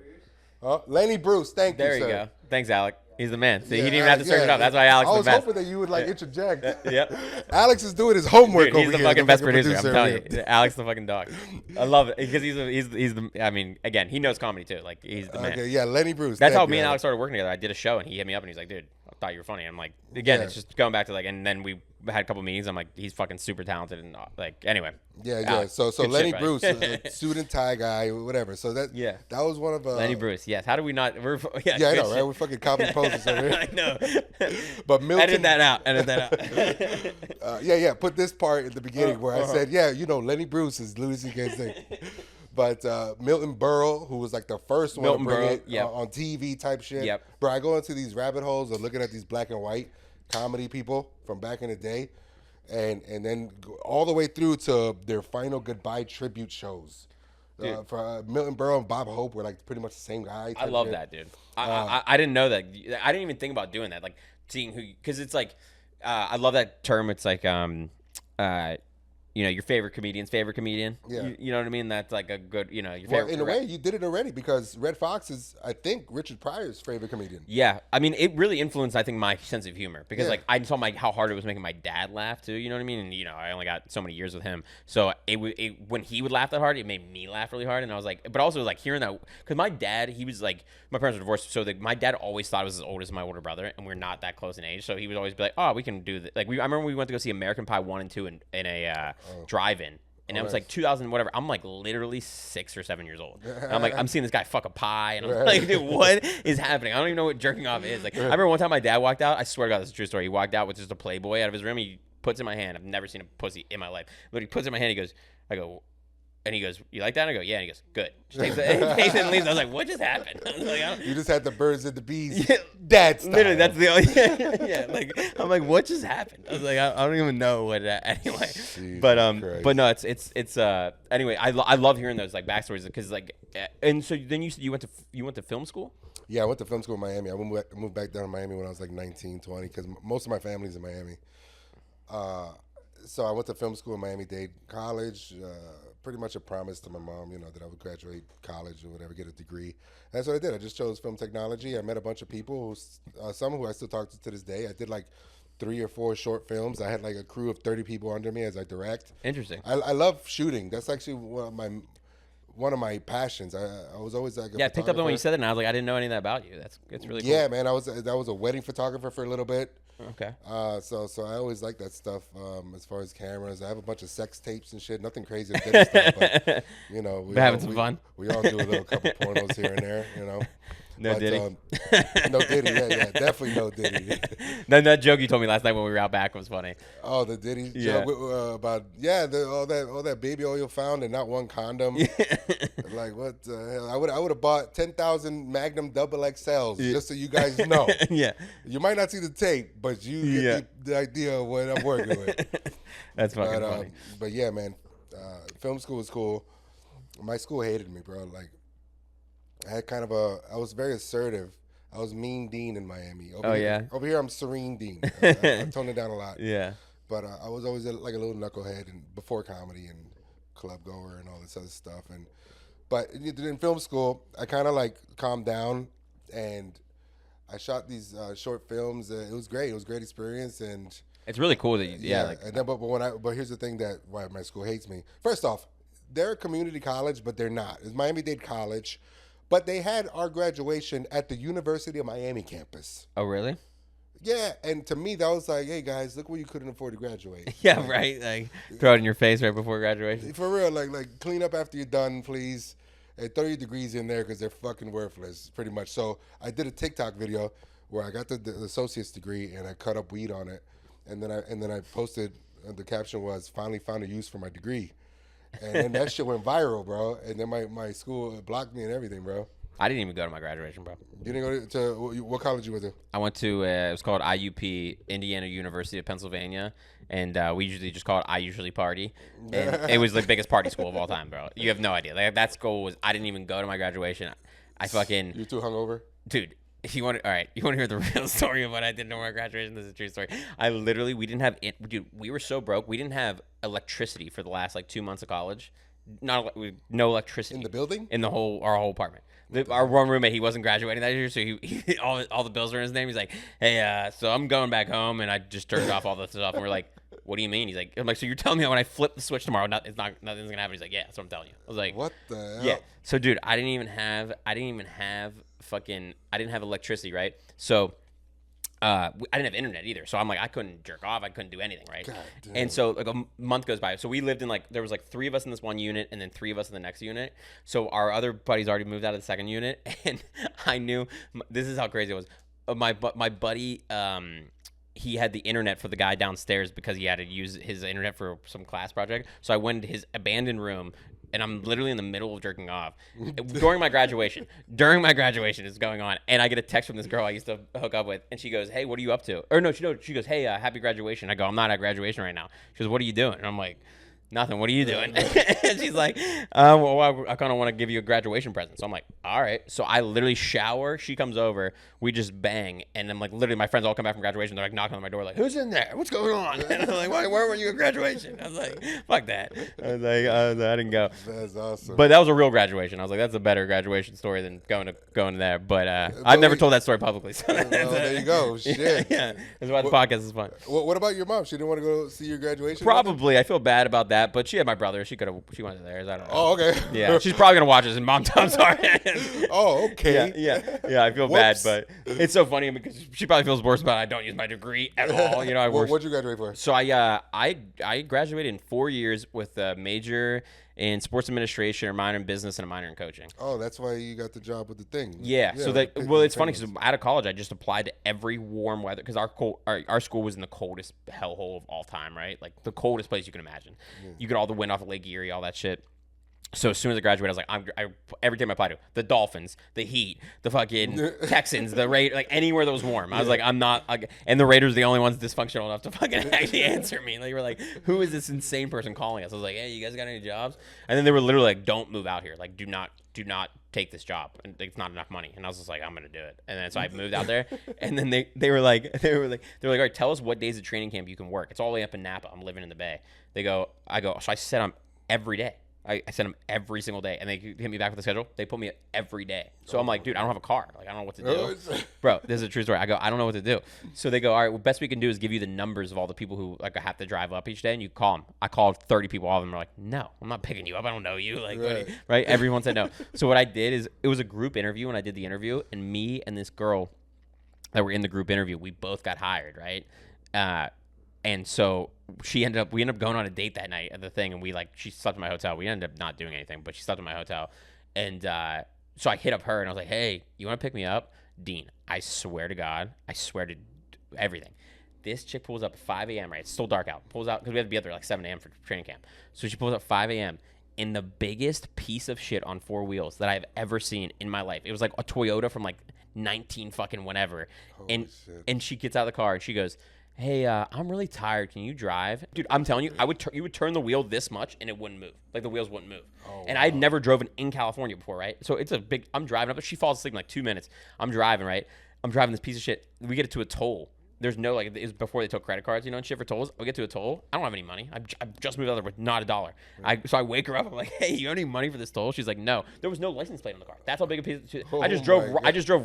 Lenny Bruce, thank you, sir. There you go. Thanks, Alec. He's the man. See, he didn't even have to search it up. That's why Alex I is was the best. hoping that you would interject. Yep. Alex is doing his homework Dude, over he's the here. fucking best producer. I'm telling here. you, Alex the fucking dog. I love it because he's the. I mean, again, he knows comedy too. Like he's the man. Okay, yeah, Lenny Bruce. That's thank how you, me and Alex started working together. I did a show and he hit me up and he's like, dude, I thought you were funny. I'm like, again, it's just going back to like, and then we had a couple meetings. I'm like, he's fucking super talented and like, anyway. Yeah. Alex, So good Lenny shit, Bruce, right? a suit and tie guy, whatever. So that was one of Lenny Bruce. Yes. How do we not? We're I know, right? We're fucking copy posters over here. I know. But Milton, Edit that out. yeah. Put this part in the beginning where I said, Lenny Bruce is Louis C.K.'s thing. But Milton Berle, who was like the first one to bring it on TV type shit. Yep. Bro, I go into these rabbit holes of looking at these black and white comedy people from back in the day, and then go all the way through to their final goodbye tribute shows. For Milton Berle and Bob Hope were like pretty much the same guy. I love that, dude. I didn't know that. I didn't even think about doing that. Like seeing who, because it's like, I love that term. It's like, your favorite comedian's favorite comedian. Yeah. You know what I mean? That's like a good, your favorite. Well, in a way, you did it already because Red Fox is, I think, Richard Pryor's favorite comedian. Yeah. I mean, it really influenced, I think, my sense of humor because, like, I saw how hard it was making my dad laugh, too. You know what I mean? And, I only got so many years with him. So when he would laugh that hard, it made me laugh really hard. And I was like, but also, like, hearing that, because my dad, he was like, my parents were divorced. So my dad always thought I was as old as my older brother, and we're not that close in age. So he would always be like, oh, we can do this. Like, I remember we went to go see American Pie 1 and 2 in a drive-in. And it was like 2000 whatever. I'm like literally 6 or 7 years old. And I'm like, I'm seeing this guy fuck a pie. And I'm like, dude, what is happening? I don't even know what jerking off is. Like, I remember one time my dad walked out. I swear to God, this is a true story. He walked out with just a Playboy out of his room. He puts it in my hand. I've never seen a pussy in my life. But he puts it in my hand. He goes, And he goes, "You like that?" And I go, "Yeah." And he goes, "Good." She takes it and leaves. I was like, "What just happened?" I was like, You just had the birds and the bees. Yeah, That's literally, that's the only. Yeah. Like, I'm like, "What just happened?" I was like, "I don't even know what." Anyway, Jesus but Christ. no, it's anyway. I love hearing those like backstories because like, and so then you said you went to film school. Yeah, I went to film school in Miami. I moved back down to Miami when I was like 19, 20, because most of my family's in Miami. So I went to film school in Miami-Dade College. Pretty much a promise to my mom, that I would graduate college or whatever, get a degree. And that's what I did. I just chose film technology. I met a bunch of people, some who I still talk to this day. I did like 3 or 4 short films. I had like a crew of 30 people under me as I direct. Interesting. I love shooting. That's actually one of my passions. I was always like I picked up on when you said it, and I was like, I didn't know any of that about you. It's really cool. Yeah, man. I was a wedding photographer for a little bit. Okay. So I always like that stuff. As far as cameras, I have a bunch of sex tapes and shit. Nothing crazy or good stuff, but We're having some fun. We all do a little couple pornos here and there, No Diddy. No Diddy. Yeah, definitely no Diddy. That joke you told me last night when we were out back was funny. Oh, the Diddy Yeah. joke about all that baby oil found and not one condom. Like what the hell? I would have bought 10,000 Magnum double XLs just so you guys know. Yeah. You might not see the tape, but you get the idea of what I'm working with. That's fucking funny. But yeah, man, film school was cool. My school hated me, bro. Like, I had I was very assertive. I was mean Dean in Miami. Over here I'm serene Dean. I toned it down a lot. Yeah. But I was always like a little knucklehead and before comedy and club goer and all this other stuff. But in film school, I kind of like calmed down and I shot these short films. It was great. It was a great experience and it's really cool that but here's the thing that why my school hates me. First off, they're a community college, but they're not. It's Miami-Dade College, but they had our graduation at the University of Miami campus. Oh, really? Yeah, and to me that was like, hey guys, look where you couldn't afford to graduate. Yeah, right. Like throw it in your face right before graduation. For real, like clean up after you're done, please. And throw your degrees in there because they're fucking worthless, pretty much. So I did a TikTok video where I got the associate's degree and I cut up weed on it, and then I posted. The caption was "Finally found a use for my degree," and then that shit went viral, bro. And then my school blocked me and everything, bro. I didn't even go to my graduation, bro. You didn't go to what college you went to? I went to it was called IUP, Indiana University of Pennsylvania, and we usually just call it I Usually Party, and it was the biggest party school of all time, bro. You have no idea. Like, that school was. I didn't even go to my graduation. You too hungover, dude. You want to hear the real story of what I did during my graduation? This is a true story. We didn't have dude. We were so broke. We didn't have electricity for the last like 2 months of college. No electricity in the building, in our whole apartment. Our one roommate, he wasn't graduating that year, so he all the bills are in his name. He's like, hey, so I'm going back home, and I just turned off all this stuff. And we're like, what do you mean? He's like, I'm like, so you're telling me when I flip the switch tomorrow, nothing's gonna happen? He's like, yeah, that's what I'm telling you. I was like, what the hell? Yeah. So, dude, I didn't have electricity, right? So, I didn't have internet either. So I'm like, I couldn't jerk off. I couldn't do anything, right? God damn. And so like a month goes by. So we lived in there was like 3 of us in this one unit and then 3 of us in the next unit. So our other buddies already moved out of the second unit. And I knew, this is how crazy it was. My buddy, he had the internet for the guy downstairs because he had to use his internet for some class project. So I went to his abandoned room, and I'm literally in the middle of jerking off during my graduation. During my graduation is going on, and I get a text from this girl I used to hook up with, and she goes, "Hey, what are you up to?" Or no, she goes, "Hey, happy graduation." I go, "I'm not at graduation right now." She goes, "What are you doing?" And I'm like, "Nothing. What are you doing?" And she's like, well, I kind of want to give you a graduation present. So I'm like, all right. So I literally shower. She comes over. We just bang. And I'm like, literally, my friends all come back from graduation. They're like knocking on my door, like, who's in there? What's going on? And I'm like, why weren't you at graduation? I was like, fuck that. I was like, I didn't go. That's awesome. But that was a real graduation. I was like, that's a better graduation story than going there. But I've never told that story publicly. So there you go. Shit. Yeah. That's why the podcast is fun. What about your mom? She didn't want to go see your graduation? Probably. I feel bad about that. But she had my brother. She went to theirs. I don't know. Oh, okay. Yeah. She's probably gonna watch this, and Mom, I'm sorry. Oh, okay. Yeah. I feel bad, but it's so funny because she probably feels worse about it. I don't use my degree at all. You know, what'd you graduate for? So I graduated in 4 years with a major in sports administration, a minor in business, and a minor in coaching. Oh, that's why you got the job with the thing. Yeah. So it's funny because out of college, I just applied to every warm weather because our school was in the coldest hellhole of all time, right? Like the coldest place you can imagine. Yeah. You get all the wind off of Lake Erie, all that shit. So as soon as I graduated, I was like, every team I applied to, the Dolphins, the Heat, the fucking Texans, the Raiders, like anywhere that was warm. I was like, I'm not, and the Raiders are the only ones dysfunctional enough to fucking actually answer me. They were like, who is this insane person calling us? I was like, hey, you guys got any jobs? And then they were literally like, don't move out here. Like, do not take this job. And it's not enough money. And I was just like, I'm gonna do it. And then so I moved out there. And then they were like, all right, tell us what days of training camp you can work. It's all the way up in Napa. I'm living in the Bay. So I set them every day. I sent them every single day, and they hit me back with the schedule. They put me every day. So I'm like, dude, I don't have a car. Like, I don't know what to do. Bro, this is a true story. I go, I don't know what to do. So they go, all right, well, best we can do is give you the numbers of all the people who like have to drive up each day, and you call them. I called 30 people. All of them are like, no, I'm not picking you up. I don't know you. Like, right? Everyone said no. So what I did is it was a group interview, and I did the interview, and me and this girl that were in the group interview, we both got hired, right? And so we ended up going on a date that night at the thing, and she slept in my hotel. We ended up not doing anything, but she slept in my hotel. And so I hit up her, and I was like, hey, you want to pick me up? Dean, I swear to God, I swear to everything. This chick pulls up at 5 a.m., right? It's still dark out. Pulls out, because we had to be up there like 7 a.m. for training camp. So she pulls up 5 a.m. in the biggest piece of shit on four wheels that I've ever seen in my life. It was like a Toyota from like 19 fucking whatever. Holy shit. And she gets out of the car, and she goes, hey, I'm really tired. Can you drive? Dude, I'm telling you, you would turn the wheel this much and it wouldn't move. Like the wheels wouldn't move. And I'd never driven in California before, right? So it's I'm driving up, but she falls asleep in like 2 minutes. I'm driving, right? I'm driving this piece of shit. We get it to a toll. There's no, like, it was before they took credit cards, and shit for tolls. We get to a toll. I don't have any money. I just moved out there with not a dollar. So I wake her up. I'm like, hey, you have any money for this toll? She's like, no. There was no license plate on the car. That's how big a piece of shit. I just drove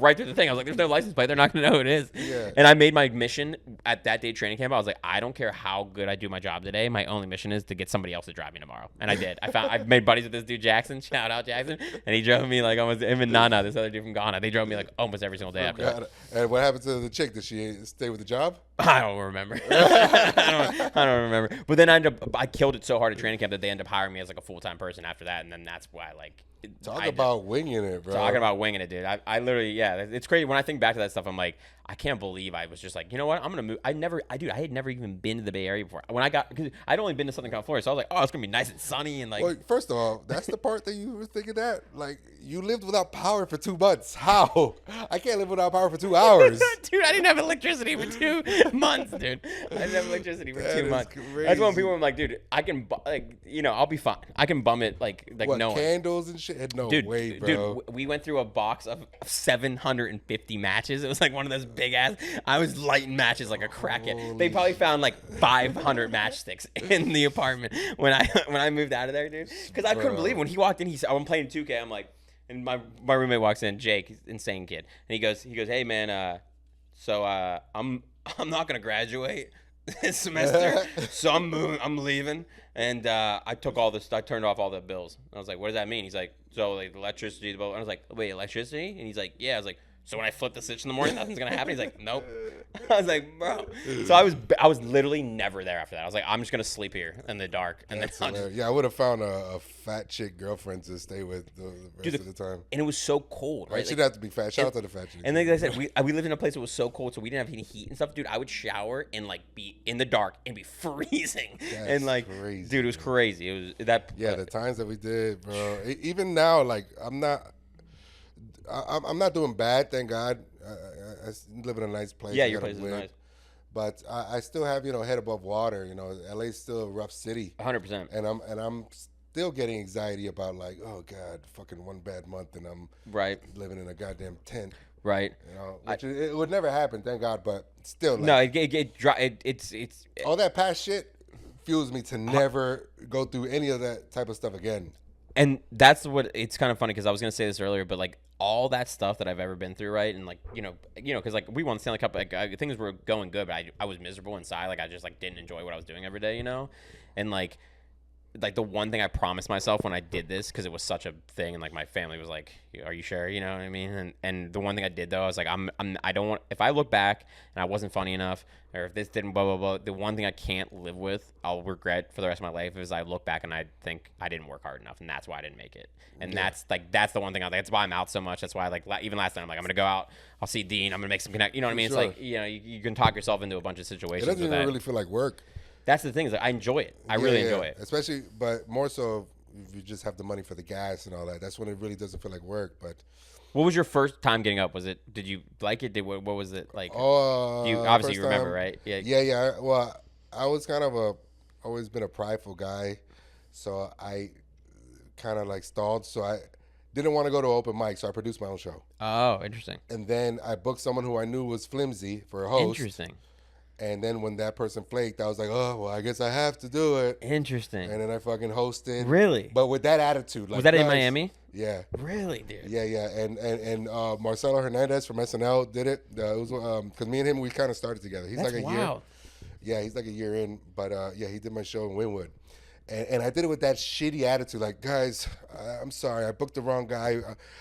right through the thing. I was like, there's no license plate. They're not going to know who it is. Yeah. And I made my mission at that day training camp. I was like, I don't care how good I do my job today. My only mission is to get somebody else to drive me tomorrow. And I did. I made buddies with this dude, Jackson. Shout out, Jackson. And he drove me like almost, him and Nana, this other dude from Ghana. They drove me like almost every single day after that. And what happened to the chick? Did she stay with the job? I don't remember. I don't remember. But then I killed it so hard at training camp that they ended up hiring me as like a full-time person after that, and then that's why Talk about winging it, bro. Talking about winging it, dude. I literally, yeah, it's crazy. When I think back to that stuff, I'm like, I can't believe I was just like, you know what? I'm gonna move. I had never even been to the Bay Area before. Because I'd only been to Southern California, so I was like, oh, it's gonna be nice and sunny and like. Well, first of all, that's the part that you were thinking that like you lived without power for 2 months. How? I can't live without power for 2 hours. Dude, I didn't have electricity for 2 months, dude. I didn't have electricity for 2 months. Crazy. That's when people were like, dude, I can I'll be fine. I can bum it like what, no one. Candles and shit. No way, bro. Dude, we went through a box of 750 matches. It was like one of those big ass. I was lighting matches like a crackhead. They probably found like 500 matchsticks in the apartment when I moved out of there, dude. Because I couldn't believe when he walked in. He said, "I'm playing 2K." I'm like, and my roommate walks in, Jake, he's an insane kid, and he goes, "Hey man, I'm not gonna graduate this semester, so I'm leaving." And I turned off all the bills. I was like, "What does that mean?" He's like, "So like electricity, the bill." And I was like, "Wait, electricity?" And he's like, "Yeah." I was like, so when I flip the switch in the morning, nothing's gonna happen. He's like, nope. I was like, bro. So I was literally never there after that. I was like, I'm just gonna sleep here in the dark. And I would have found a fat chick girlfriend to stay with the rest of the time. And it was so cold, right? She'd have to be fat. Shout out to the fat chick. And like I said, we lived in a place that was so cold, so we didn't have any heat and stuff. Dude, I would shower and like be in the dark and be freezing. That's and like, crazy, dude, it was crazy. It was that. Yeah, the times that we did, bro. Even now, like I'm not doing bad, thank God. I live in a nice place. Yeah, your place is nice. But I still have, head above water. LA's still a rough city. 100%. And I'm still getting anxiety about like, oh God, fucking one bad month and I'm living in a goddamn tent. Right. Which it would never happen, thank God. But still, like, no, it's all that past shit fuels me to never go through any of that type of stuff again. And that's what it's kind of funny because I was gonna say this earlier, but like all that stuff that I've ever been through, right? And like because like we won the Stanley Cup, like things were going good, but I was miserable inside. Like I just like didn't enjoy what I was doing every day, and like the one thing I promised myself when I did this, because it was such a thing, and like my family was like, "Are you sure?" You know what I mean? And the one thing I did though, I was like, I don't want, if I look back and I wasn't funny enough, or if this didn't blah blah blah, the one thing I can't live with, I'll regret for the rest of my life, is I look back and I think I didn't work hard enough, and that's why I didn't make it. And that's the one thing that's why I'm out so much. That's why like even last time I'm like, I'm gonna go out, I'll see Dean, I'm gonna make some connect. You know what I mean? Sure. It's like you can talk yourself into a bunch of situations. It doesn't even really feel like work. That's the thing, is like I enjoy it. I really enjoy it. Especially, but more so if you just have the money for the gas and all that. That's when it really doesn't feel like work. But What was your first time getting up? Was it? Did you like it? What was it like? oh, You obviously first you remember, time- right? Yeah. Yeah. Well, I was kind of always been a prideful guy, so I kind of like stalled. So I didn't want to go to open mic, so I produced my own show. Oh, interesting. And then I booked someone who I knew was flimsy for a host. Interesting. And then when that person flaked, I was like, oh, well, I guess I have to do it. Interesting. And then I fucking hosted. Really? But with that attitude. Like, Was that in guys- Miami? Yeah. Really, dude? Yeah. And Marcelo Hernandez from SNL did it. It was because me and him, we kind of started together. He's That's like a wild. year. Yeah, he's like a year in. But yeah, he did my show in Wynwood. And I did it with that shitty attitude, like, guys, I'm sorry, I booked the wrong guy.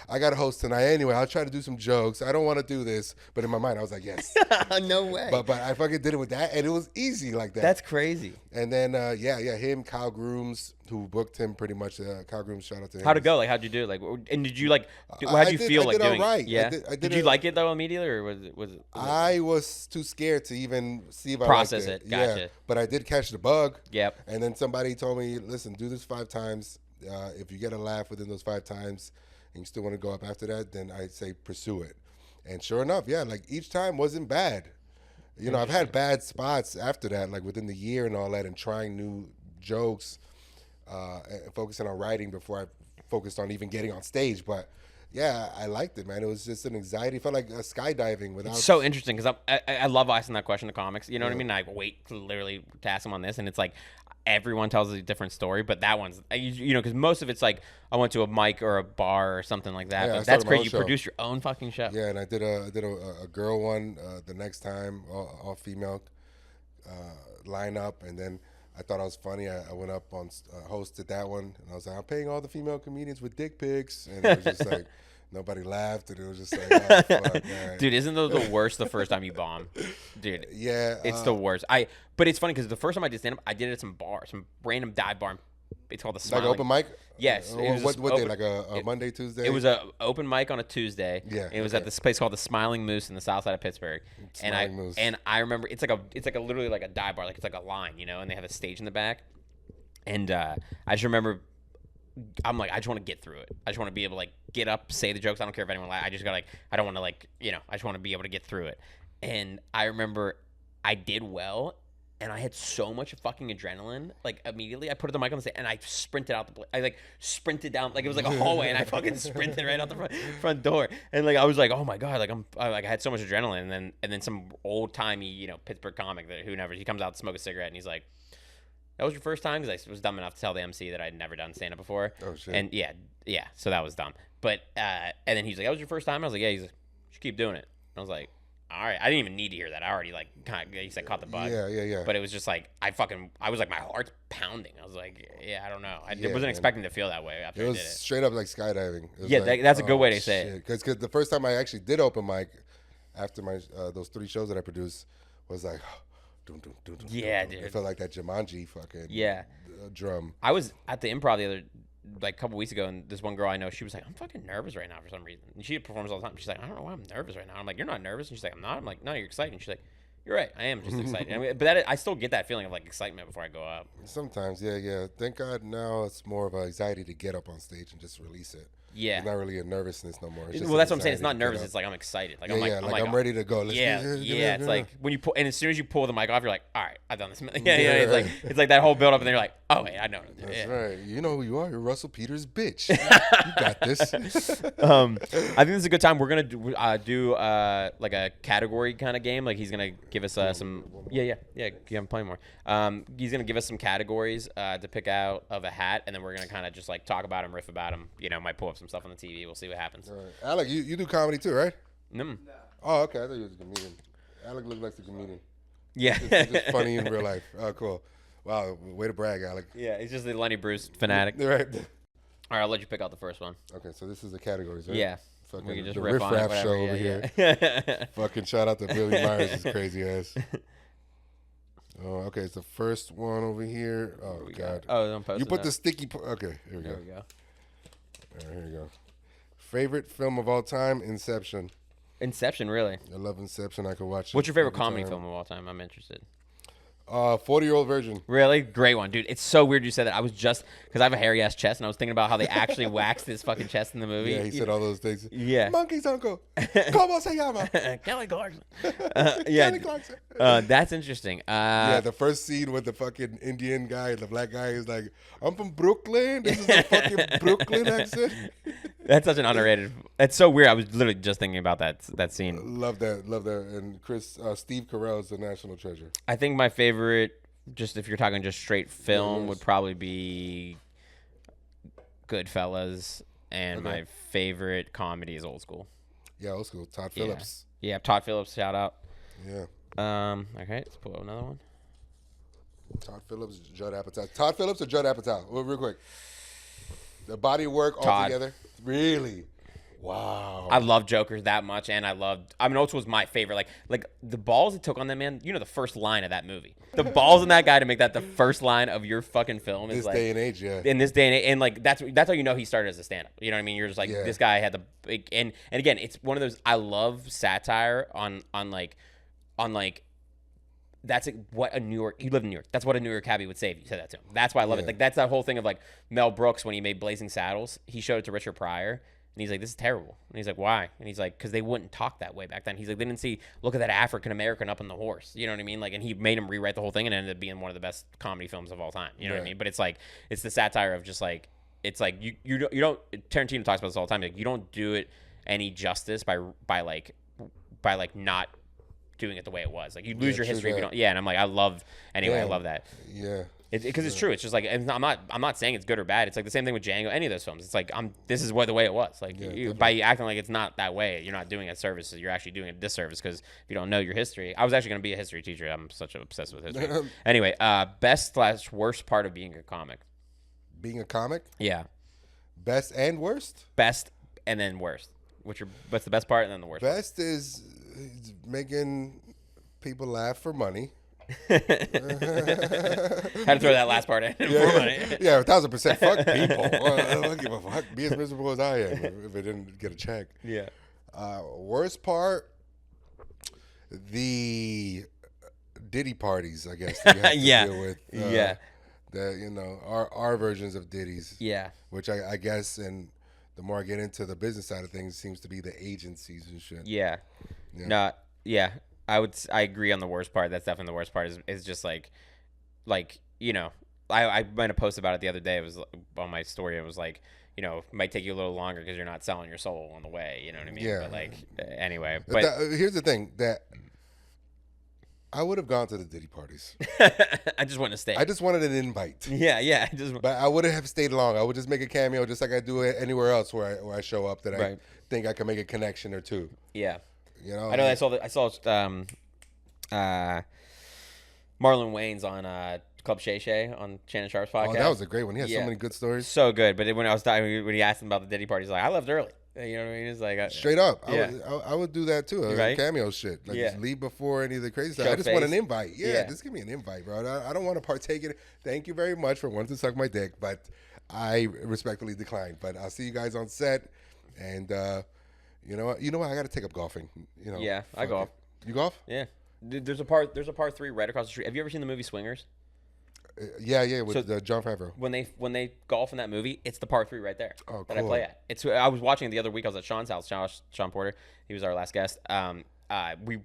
I got a host tonight anyway. I'll try to do some jokes. I don't want to do this, but in my mind, I was like, yes. No way. But I fucking did it with that, and it was easy like that. That's crazy. And then him, Kyle Grooms, who booked him pretty much. Kyle Grooms, shout out to him. How'd it go? Like, how'd you do it? Like, and did you like? How'd you feel like doing? all right. It? Yeah. I Did you like it though immediately, or was it? I was too scared to even see if I Process liked it. Gotcha. Yeah, but I did catch the bug. Yep. And then somebody told me, listen, do this 5 times. If you get a laugh within those 5 times and you still want to go up after that, then I'd say pursue it. And sure enough, yeah, like each time wasn't bad. You know, I've had bad spots after that, like within the year and all that, and trying new jokes and focusing on writing before I focused on even getting on stage. But yeah, I liked it, man. It was just an anxiety. It felt like skydiving without. It's so interesting because I love asking that question to comics. You know what I mean? I wait to literally to ask them on this, and it's like everyone tells a different story, but that one's you know because most of it's like I went to a mic or a bar or something like that. Yeah, I But that's started my great. own You show. produced your own fucking show. Yeah, and I did a girl one the next time, all female lineup, and then I thought I was funny. I went up on hosted that one, and I was like, I'm paying all the female comedians with dick pics, and it was just like nobody laughed, and it was just like, oh, fuck, man. Dude, isn't the worst the first time you bomb? Dude, Yeah, it's the worst. But it's funny because the first time I did stand up, I did it at some bar, some random dive bar. It's called the like Smiling. open mic. Yes, it was What day? open- Like a Monday, Tuesday. It was a open mic on a Tuesday. Yeah, It was at this place called the Smiling Moose in the south side of Pittsburgh. Smiling Moose. And I remember it's like a literally like a dive bar, like it's like a line, you know, and they have a stage in the back. And I just remember I'm like, I just want to get through it. I just want to be able to like get up, say the jokes. I don't care if anyone laughs. I just got like I don't want to like, you know, I just want to be able to get through it. And I remember I did well. And I had so much fucking adrenaline. Like immediately, I put the mic on the stage and I sprinted out I like sprinted down like it was like a hallway, and I fucking sprinted right out the front door. And like I was like, oh my god, like I had so much adrenaline. And then some old timey, you know, Pittsburgh comic that who never he comes out to smoke a cigarette and he's like, that was your first time? Because I was dumb enough to tell the MC that I'd never done stand up before. Oh shit. And yeah, so that was dumb. But and then he's like, that was your first time? I was like, yeah. He's like, you should keep doing it. And I was like, all right, I didn't even need to hear that. I already like kind of, he said caught the bug. Yeah. But it was just like I was like my heart's pounding. I was like, yeah, I don't know. I Yeah, wasn't man. expecting to feel that way after It I was did it. straight up like skydiving. It was Yeah, like, that's a good way to say it. Because the first time I actually did open mic after my those 3 shows that I produced was like, dum, dum, dum, dum, Yeah, dum, dum. dude. It felt like that Jumanji fucking Yeah. Drum. I was at the Improv the other like a couple weeks ago, and this one girl I know, she was like, I'm fucking nervous right now for some reason. And she performs all the time. She's like, I don't know why I'm nervous right now. I'm like, you're not nervous. And she's like, I'm not. I'm like, no, you're excited. And she's like, you're right. I am just excited. I mean, but I still get that feeling of like excitement before I go up. Sometimes, yeah. Thank God now it's more of an anxiety to get up on stage and just release it. Yeah. It's not really a nervousness no more. It's just Well, that's what I'm saying. anxiety It's not to get nervous. up. It's like I'm excited. Like Yeah, I'm I'm ready to go. Let's Yeah, get it, yeah. It's it. like when you pull, and as soon as you pull the mic off, you're like, all right, I've done this. Yeah. It's like that whole build up, and then you're like, oh wait, I know. That's right. You know who you are. You're Russell Peters' bitch. You got this. I think this is a good time. We're gonna do like a category kind of game. Like he's gonna give us some. Yeah. I'm playing more. He's gonna give us some categories to pick out of a hat, and then we're gonna kind of just like talk about them, riff about them. You know, might pull up some stuff on the TV. We'll see what happens. All right. Alec, you do comedy too, right? Mm. Oh, okay. I thought you was a comedian. Alec looks like the comedian. Yeah. Just funny in real life. Oh, cool. Wow, way to brag, Alec. Yeah, he's just the Lenny Bruce fanatic. Right. All right, I'll let you pick out the first one. Okay, so this is the categories, right? Yeah. Fucking We can just the riff on it, riff-raff whatever. show over Yeah. here. Fucking shout out to Billy Myers' crazy ass. Oh, okay, it's the first one over here. Oh, God. Oh, don't post You it put up. the sticky... Okay, here we There go. we go. All right, here we go. Favorite film of all time, Inception. Inception, really. I love Inception. I could watch it. What's your favorite every comedy time. film of all time? I'm interested. 40-year-old virgin. Really? Great one, dude. It's so weird you said that. I was just, because I have a hairy-ass chest, and I was thinking about how they actually waxed his fucking chest in the movie. Yeah, he said all those things. Yeah. Monkey's uncle. Como se llama? Kelly Clarkson. Kelly Clarkson. That's interesting. Yeah, the first scene with the fucking Indian guy and the black guy is like, I'm from Brooklyn. This is a fucking Brooklyn accent. That's such an underrated. That's so weird. I was literally just thinking about that scene. Love that. And Steve Carell's the national treasure. I think my favorite, just if you're talking just straight film, would probably be Goodfellas, and my favorite comedy is Old School. Yeah, Old School. Todd Phillips. Yeah, Todd Phillips, shout out. Yeah. Okay, let's pull up another one. Todd Phillips, Judd Apatow. Todd Phillips or Judd Apatow? Well, real quick. The body of work all Todd. together. Really? Wow. I love Joker that much, and Old School was my favorite. Like the balls it took on that man. You know the first line of that movie. The balls in that guy to make that the first line of your fucking film is this like day and age, yeah. In this day and age, and like that's how you know he started as a stand-up. You know what I mean? You're just like this guy had the big, and again, it's one of those. I love satire on that's what a New York. You live in New York. That's what a New York cabbie would say if you said that to him. That's why I love it. Like that's that whole thing of like Mel Brooks when he made Blazing Saddles. He showed it to Richard Pryor, and he's like, "This is terrible." And he's like, "Why?" And he's like, "Because they wouldn't talk that way back then." He's like, "They didn't see. Look at that African American up on the horse." You know what I mean? Like, and he made him rewrite the whole thing, and it ended up being one of the best comedy films of all time. You know what I mean? But it's like it's the satire of just like it's like you don't. Tarantino talks about this all the time. Like you don't do it any justice by not doing it the way it was. Like you lose your history if you don't. Yeah, and I'm like, I love that. Yeah. Because it's true. It's just like I'm not saying it's good or bad. It's like the same thing with Django. Any of those films. It's like this is the way it was. Like by acting like it's not that way, you're not doing a service. You're actually doing a disservice because if you don't know your history. I was actually going to be a history teacher. I'm such obsessed with history. Anyway, best/worst part of being a comic. Being a comic? Yeah. Best and worst? Best and then worst. What's the best part and then the worst? Best is making people laugh for money. Had to throw that last part in for money. Yeah, 1,000%. Fuck people. I don't give a fuck. Be as miserable as I am if I didn't get a check. Yeah. Worst part, the Diddy parties, I guess. That you have to deal with. The our versions of Diddy's. Yeah. Which I guess, and the more I get into the business side of things, seems to be the agencies and shit. Yeah. I agree on the worst part. That's definitely the worst part. Is just like I made a post about it the other day. It was on my story. It was like it might take you a little longer because you're not selling your soul on the way. You know what I mean? Yeah. But like anyway. But here's the thing that I would have gone to the Diddy parties. I just wanted to stay. I just wanted an invite. Yeah. But I wouldn't have stayed long. I would just make a cameo, just like I do anywhere else where I show up that I think I can make a connection or two. Yeah. I know. I saw Marlon Wayans on Club Shay Shay on Shannon Sharp's podcast. Oh, that was a great one. He had so many good stories. So good. But when he asked him about the Diddy party, he's like, I left early. You know what I mean? It's like straight up. Yeah. I would do that too. Cameo shit. Like just leave before any of the crazy stuff. I just want an invite. Yeah, just give me an invite, bro. I don't want to partake in it. Thank you very much for wanting to suck my dick, but I respectfully decline. But I'll see you guys on set, and you know what? I got to take up golfing. Yeah, I golf. You golf? Yeah. There's a par 3 right across the street. Have you ever seen the movie Swingers? Yeah, with John Favreau. When they golf in that movie, it's the par 3 right there that I cool. play at. I was watching it the other week. I was at Sean's house. Sean Porter, he was our last guest. We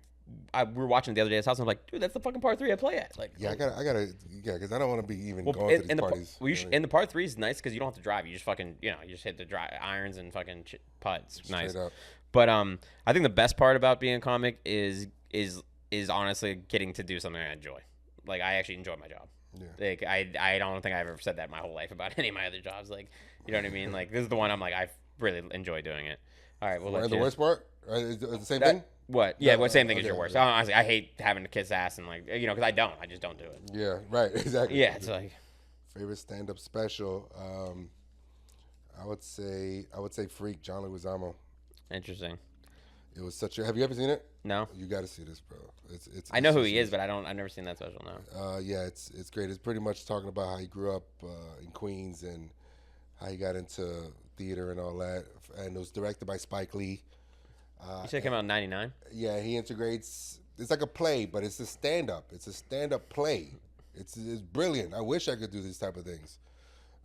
were watching it the other day at his house. And I'm like, dude, that's the fucking par 3 I play at. Like, I gotta, because I don't want to be even going to these parties. And the par 3 is nice because you don't have to drive. You just fucking, you just hit the irons and fucking putts. It's nice. Up. But I think the best part about being a comic is honestly getting to do something I enjoy. Like I actually enjoy my job. Yeah. Like I don't think I've ever said that in my whole life about any of my other jobs. Like, you know what I mean? Like this is the one I'm like I really enjoy doing it. All right, well, the worst part is the same thing. What? Yeah, same thing as your worst. Yeah. Honestly, I hate having to kiss ass and like because I just don't do it. Yeah, right, exactly. Yeah, it's like favorite stand-up special. I would say Freak, John Leguizamo. Interesting. It was such a. Have you ever seen it? No. You got to see this, bro. It's. I know who he is, but I've never seen that special. No. Yeah, it's great. It's pretty much talking about how he grew up in Queens and how he got into theater and all that. And it was directed by Spike Lee. You said it came out in '99. Yeah, he integrates it's like a play, but it's a stand-up. It's a stand-up play. It's brilliant. I wish I could do these type of things.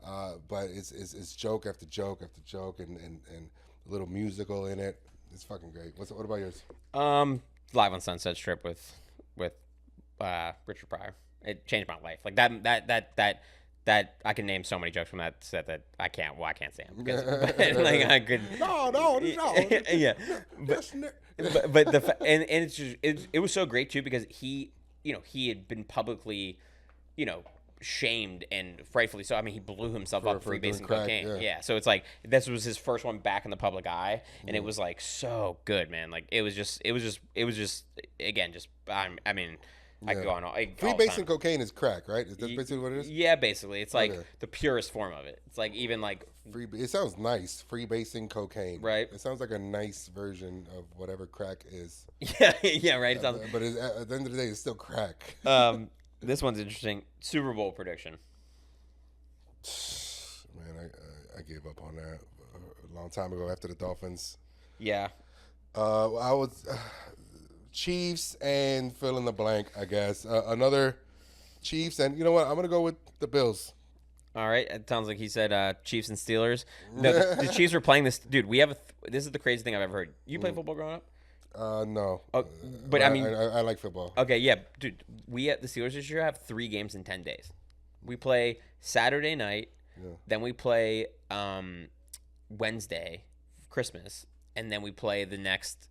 But it's joke after joke after joke and a little musical in it. It's fucking great. What about yours? Live on Sunset Strip with Richard Pryor. It changed my life. Like that I can name so many jokes from that set that I can't say them. Like I could. No. Yeah. But it's just, it was so great too because he had been publicly, shamed and rightfully so. I mean, he blew himself up freebasing cocaine. Yeah. So it's like this was his first one back in the public eye, and it was like so good, man. Like it was just again just I mean. I could go on. Freebasing cocaine is crack, right? Is that basically what it is? Yeah, basically. It's like the purest form of it. It's like even like it sounds nice. Freebasing cocaine, right? It sounds like a nice version of whatever crack is. Yeah, right. But at the end of the day, it's still crack. This one's interesting. Super Bowl prediction. Man, I gave up on that a long time ago after the Dolphins. Yeah. I was. Chiefs and fill in the blank, I guess. Another Chiefs, and you know what? I'm going to go with the Bills. All right. It sounds like he said Chiefs and Steelers. No, the Chiefs were playing this. Dude, we have this is the craziest thing I've ever heard. You play football growing up? No. Oh, but I mean. I like football. Okay, yeah. Dude, we at the Steelers this year have 3 games in 10 days. We play Saturday night, then we play Wednesday, Christmas, and then we play the next,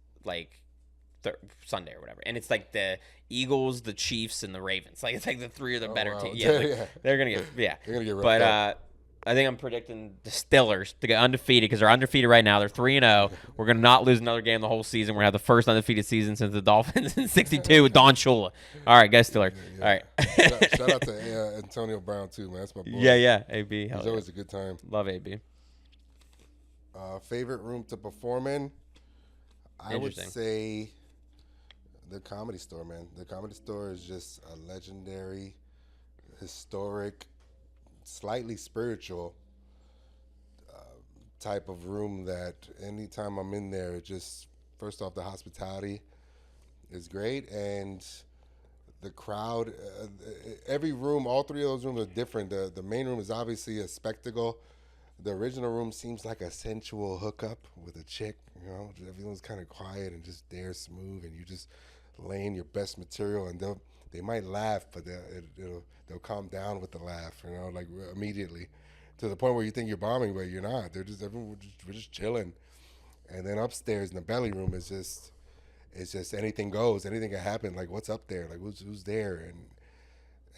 Sunday or whatever, and it's like the Eagles, the Chiefs, and the Ravens. Like it's like the 3 of the better teams. Yeah, they're gonna get They're gonna get but I think I'm predicting the Steelers to get undefeated because they're undefeated right now. They're 3-0. We're gonna not lose another game the whole season. We're gonna have the first undefeated season since the Dolphins in '62 with Don Shula. All right, guys, Steelers. All right. Shout out to Antonio Brown too, man. That's my boy. Yeah. AB. He's always a good time. Love AB. Favorite room to perform in? I would say the Comedy Store, man. The Comedy Store is just a legendary, historic, slightly spiritual type of room that anytime I'm in there, just first off, the hospitality is great, and the crowd, every room, all 3 of those rooms are different. The main room is obviously a spectacle. The original room seems like a sensual hookup with a chick, everyone's kind of quiet and just there smooth, and you just laying your best material, and they might laugh, but they'll calm down with the laugh, immediately, to the point where you think you're bombing, but you're not. We're just chilling. And then upstairs in the belly room is just anything goes, anything can happen. Like what's up there? Like who's there?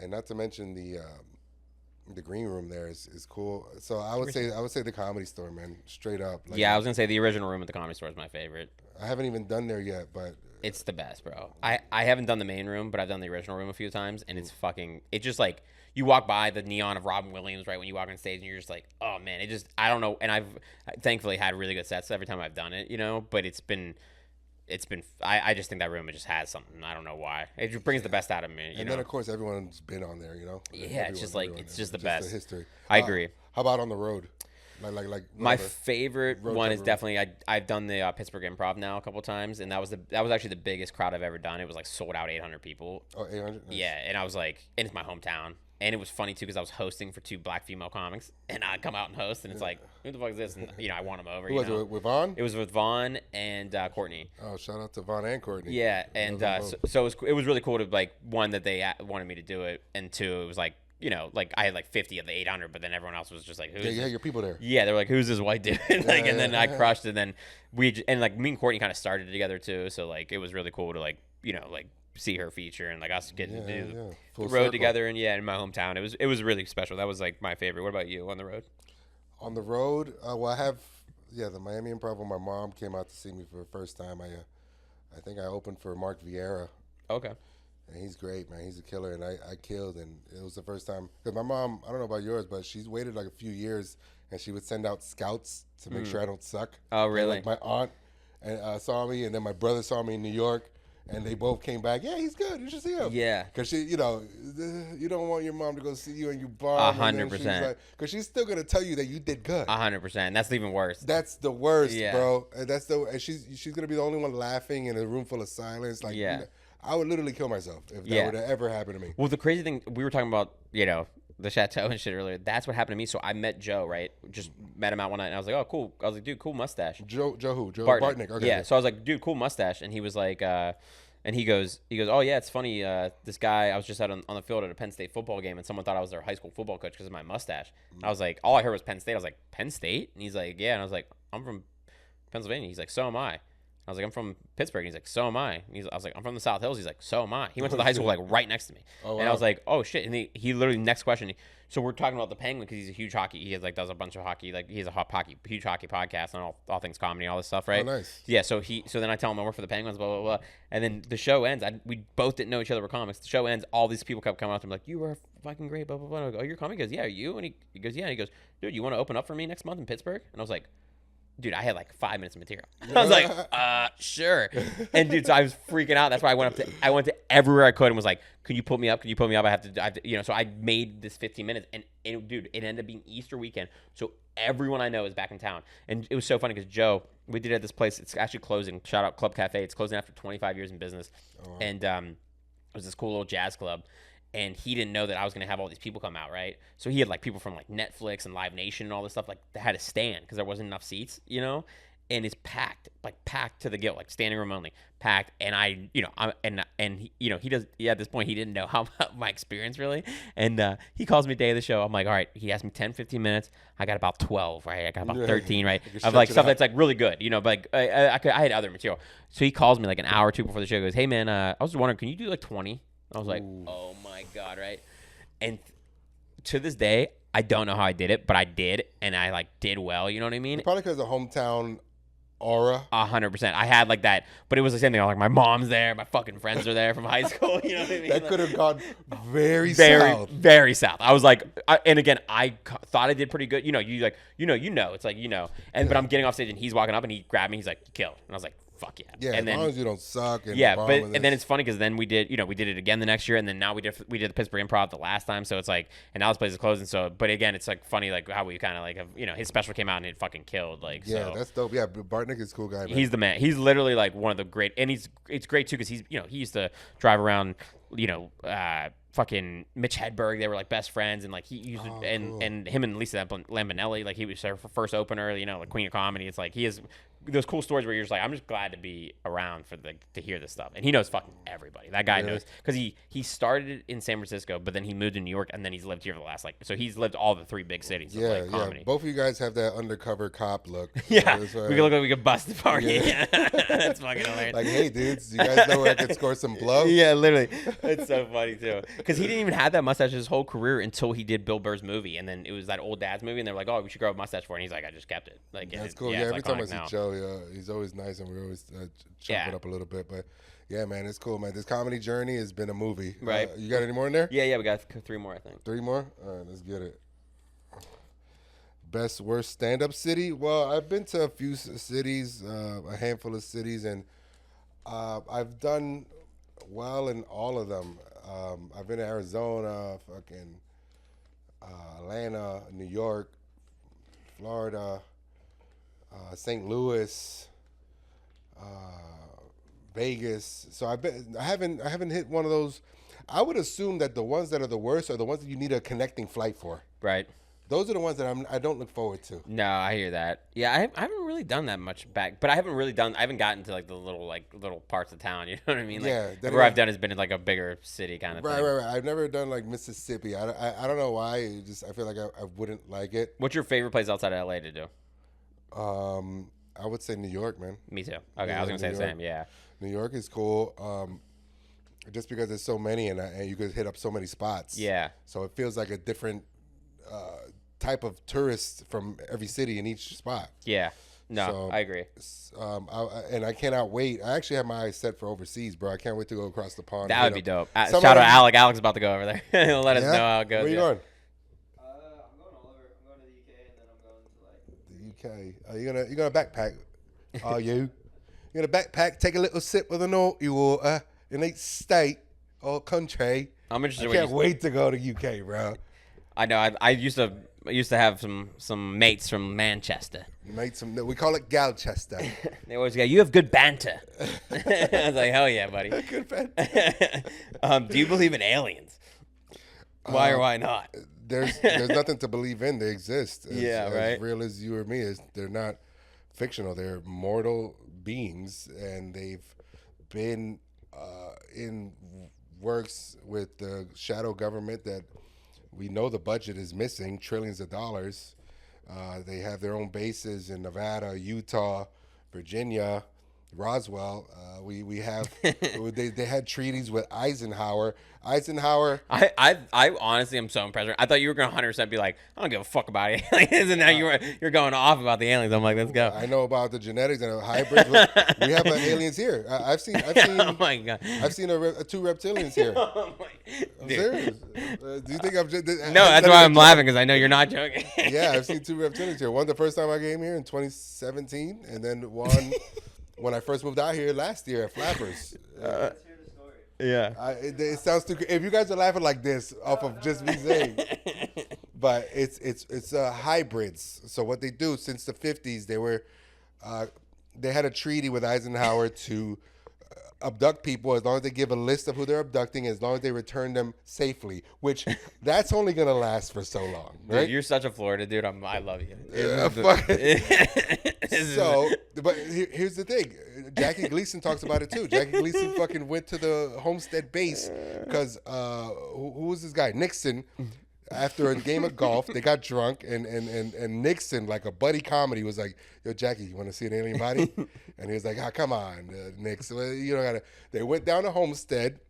And not to mention the green room there is cool. So I would say the Comedy Store, man, straight up. I was gonna say the original room at the Comedy Store is my favorite. I haven't even done there yet, but it's the best, bro. I haven't done the main room, but I've done the original room a few times, and it's just like you walk by the neon of Robin Williams right when you walk on stage, and you're just like, oh man, I don't know. And I've thankfully had really good sets every time I've done it, but it's been I just think that room just has something. I don't know why. It just brings the best out of me. And then of course everyone's been on there, Yeah, it's just the best. The history. I agree. How about on the road? Like my favorite one is definitely I've done the Pittsburgh Improv now a couple times, and that was actually the biggest crowd I've ever done. It was like sold out 800 people. Oh, 800? Nice. Yeah, and I was like, and it's my hometown, and it was funny too because I was hosting for 2 black female comics, and I come out and host, and it's like, who the fuck is this? And I won them over. Who was it with Vaughn? It was with Vaughn and Courtney. Oh, shout out to Vaughn and Courtney. Yeah, and so it was really cool to one that they wanted me to do it, and 2 it was like. I had 50 of the 800, but then everyone else was just like, "Who's you had your people there." Yeah, they're like, "Who's this white dude?" And then I crushed, and then me and Courtney kind of started together too. So it was really cool to see her feature and us getting to do the road together. And in my hometown, it was really special. That was my favorite. What about you on the road? On the road, I have the Miami Improv when my mom came out to see me for the first time. I think I opened for Mark Vieira. Okay. And he's great, man. He's a killer, and I killed. And it was the first time because my mom, I don't know about yours, but she's waited a few years, and she would send out scouts to make sure I don't suck. Oh, really? My aunt saw me, and then my brother saw me in New York, and they both came back. Yeah, he's good. You should see him. Yeah. Because you don't want your mom to go see you and you bomb. 100%. Because she's still gonna tell you that you did good. 100%. That's even worse. That's the worst, bro. And she's gonna be the only one laughing in a room full of silence. I would literally kill myself if that Yeah. were to ever happen to me. Well, the crazy thing, we were talking about, the chateau and shit earlier. That's what happened to me. So I met Joe, right? Just met him out one night, and I was like, oh, cool. I was like, dude, cool mustache. Joe who? Joe Bartnick. Bartnick. Okay. Yeah. So I was like, dude, cool mustache. And he was like, and he goes, oh yeah, it's funny. This guy, I was just out on the field at a Penn State football game, and someone thought I was their high school football coach because of my mustache. And I was like, all I heard was Penn State. I was like, Penn State? And he's like, yeah. And I was like, I'm from Pennsylvania. He's like, so am I. I was like, I'm from Pittsburgh. And he's like, so am I. And I was like, I'm from the South Hills. He's like, so am I. He went to the high school like right next to me. Oh, and I wow. was like, oh shit. And he literally next question. So we're talking about the Penguin because he's a huge hockey. He has does a bunch of hockey. Like he has a huge hockey podcast and all things comedy, all this stuff, right? Oh, nice. Yeah. So then I tell him I work for the Penguins, blah blah blah. And then the show ends. We both didn't know each other were comics. The show ends. All these people kept coming up to him like, you were fucking great, blah blah blah. And I go, oh, you're a comic? He goes, yeah, you? And he goes, yeah. And he goes, dude, you want to open up for me next month in Pittsburgh? And I was like, dude, I had like 5 minutes of material. I was like, sure. And dude, so I was freaking out. That's why I went to everywhere I could and was like, could you put me up? Could you put me up? I have to, so I made this 15 minutes and dude, it ended up being Easter weekend. So everyone I know is back in town. And it was so funny because Joe, we did it at this place. It's actually closing. Shout out Club Cafe. It's closing after 25 years in business. Oh, wow. And it was this cool little jazz club. And he didn't know that I was going to have all these people come out, right? So he had like people from like Netflix and Live Nation and all this stuff like that had to stand because there wasn't enough seats, and it's packed to the gill, like standing room only, packed. And I, he does. Yeah, at this point he didn't know how my experience really. And he calls me day of the show. I'm like, all right. He asked me 10, 15 minutes. I got about 12, right? I got about 13, right? Of like stuff that's like really good, but like I had other material. So he calls me like an hour or two before the show. He goes, hey man, I was wondering, can you do like 20? I was like, oh my God, right? And to this day, I don't know how I did it, but I did, and I like did well. You know what I mean? Probably because of hometown aura. 100%. I had like that, but it was the same thing. Like my mom's there, my fucking friends are there from high school. You know what I mean? That could have gone very south. Very south. I was like, and again, I thought I did pretty good. It's like but I'm getting off stage and he's walking up and he grabbed me. He's like, you killed, and I was like, fuck yeah. Yeah, and as long as you don't suck. And yeah, and then it's funny because then we did it again the next year, and then now we did the Pittsburgh Improv the last time, so it's like, and now this place is closing. So, but again, it's like funny like how we kind of like have, his special came out and it fucking killed. Like, yeah, so. That's dope. Yeah, Bartnick is a cool guy. Man. He's the man. He's literally like one of the great, and it's great too because he used to drive around, fucking Mitch Hedberg. They were like best friends, and like he used to, and him and Lisa Lambanelli, like he was her first opener, like Queen of Comedy. It's like he has those cool stories where you're just like, I'm just glad to be around to hear this stuff. And he knows fucking everybody. That guy knows because he started in San Francisco, but then he moved to New York, and then he's lived here for the last so he's lived all the 3 big cities. Yeah, of, comedy. Both of you guys have that undercover cop look. Yeah, we could look like we could bust the party. Yeah. That's fucking hilarious. Like, hey, dudes, you guys know where I could score some blow? Yeah, literally. It's so funny too because he didn't even have that mustache his whole career until he did Bill Burr's movie, and then it was that old dad's movie, and they were like, oh, we should grow a mustache for it. And he's like, I just kept it. Like, that's cool. Yeah, every time I see Joe, he's always nice, and we always chop it up a little bit. But yeah, man, it's cool, man. This comedy journey has been a movie. Right. You got any more in there? Yeah, we got 3 more, I think. 3 more? All right, let's get it. Best, worst stand-up city? Well, I've been to a few cities, a handful of cities, and I've done well in all of them. I've been to Arizona, fucking Atlanta, New York, Florida, St. Louis, Vegas. So I haven't hit one of those. I would assume that the ones that are the worst are the ones that you need a connecting flight for. Right. Those are the ones that I don't look forward to. No, I hear that. Yeah, I haven't really done that much back, but I haven't gotten to like the little parts of town. You know what I mean? Like, yeah. Where I've done has been in like a bigger city kind of thing. Right. I've never done like Mississippi. I don't know why. I feel like I wouldn't like it. What's your favorite place outside of LA to do? I would say New York, man. Me too. Okay, I was gonna say the same. Yeah. New York is cool. Just because there's so many and you could hit up so many spots. Yeah. So it feels like a different type of tourist from every city in each spot. Yeah. No, So, I agree. And I cannot wait. I actually have my eyes set for overseas, bro. I can't wait to go across the pond. That would be dope. Some Shout of out them- Alec. Alec's about to go over there. He'll let us know how it goes. Where you yeah. going? I'm going all over. I'm going to the UK and then I'm going to like. The UK. You're gonna backpack? Are you? You're gonna backpack? Take a little sip of the naughty water in each state or country. I'm interested. I can't wait to go to UK, bro. I know. I used to. used to have some mates from Manchester. We call it Galchester. They always go, "You have good banter." I was like, "Hell yeah, buddy." Good banter. Do you believe in aliens? Why or why not? There's nothing to believe in. They exist. As real as you or me. They're not fictional. They're mortal beings, and they've been in works with the shadow government that we know the budget is missing trillions of dollars. They have their own bases in Nevada, Utah, Virginia, Roswell. We have they had treaties with Eisenhower. I honestly am so impressed. I thought you were going to 100% be like, I don't give a fuck about aliens, and now you're going off about the aliens. I'm like, let's go. I know about the genetics and hybrids. We have aliens here. I've seen. Oh my god. I've seen two reptilians here. Oh I'm serious. Do you think I'm just? No, that's why I'm laughing, because I know you're not joking. Yeah, I've seen two reptilians here. One the first time I came here in 2017, and then one when I first moved out here last year at Flappers. Let's hear the story. Yeah. It sounds too. If you guys are laughing like this off of just me saying, but it's hybrids. So what they do since the 50s, they had a treaty with Eisenhower to abduct people as long as they give a list of who they're abducting, as long as they return them safely. Which that's only gonna last for so long, right? Dude, you're such a Florida dude. I love you. So, but here's the thing. Jackie Gleason talks about it too. Jackie Gleason fucking went to the Homestead base because who was this guy? Nixon. After a game of golf, they got drunk, and Nixon, like a buddy comedy, was like, "Yo, Jackie, you want to see an alien body?" And he was like, "Ah, come on, Nixon, you don't gotta." They went down to Homestead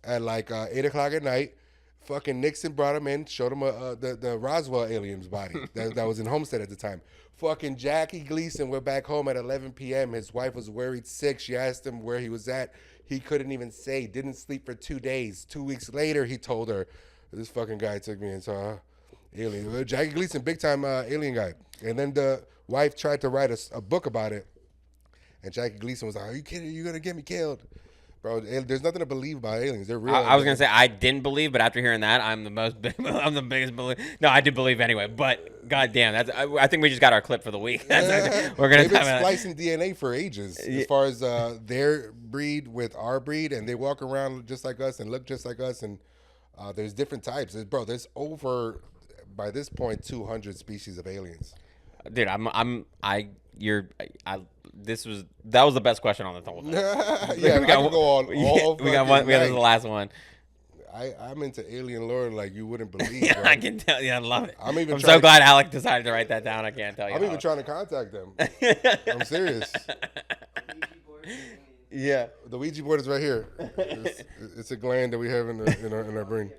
at like 8 o'clock at night. Fucking Nixon brought him in, showed him the Roswell alien's body that was in Homestead at the time. Fucking Jackie Gleason went back home at 11 p.m. His wife was worried sick. She asked him where he was at. He couldn't even say. Didn't sleep for 2 days. 2 weeks later, he told her, "This fucking guy took me and saw alien." Jackie Gleason, big time alien guy. And then the wife tried to write a book about it, and Jackie Gleason was like, "Are you kidding? You're gonna get me killed, bro." There's nothing to believe about aliens. They're real. I was gonna say I didn't believe, but after hearing that, I'm the biggest believer. No, I did believe anyway. But goddamn, I think we just got our clip for the week. We're gonna They've been splicing DNA for ages, as far as their breed with our breed, and they walk around just like us and look just like us, and there's different types. There's over by this point 200 species of aliens. Dude, that was the best question on the whole thing. Yeah, I can go on all we got one. We got the last one. I'm into alien lore like you wouldn't believe. Yeah, bro. I can tell you. I love it. I'm so glad Alec decided to write that down. I can't tell you. I'm even trying to contact them. I'm serious. Yeah. The Ouija board is right here. It's a gland that we have in our brain.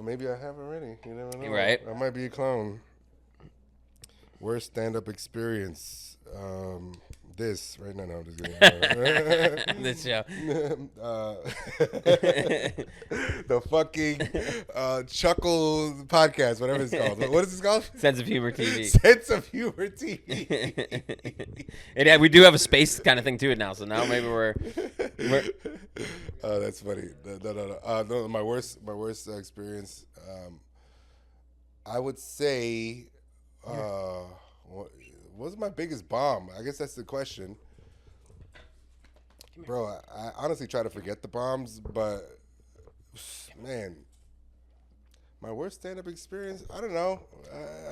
Maybe I have already. You never know. Right. I might be a clone. Worst stand-up experience. This right now. No, I'm just kidding. This show. The fucking Chuckle podcast, whatever it's called. What is this called? Sense of Humor TV. Sense of Humor TV. And we do have a space kind of thing to it now, so now maybe we're Oh, that's funny. No, my worst experience. I would say, what was my biggest bomb? I guess that's the question, bro. I honestly try to forget the bombs, but man, my worst stand-up experience. I don't know.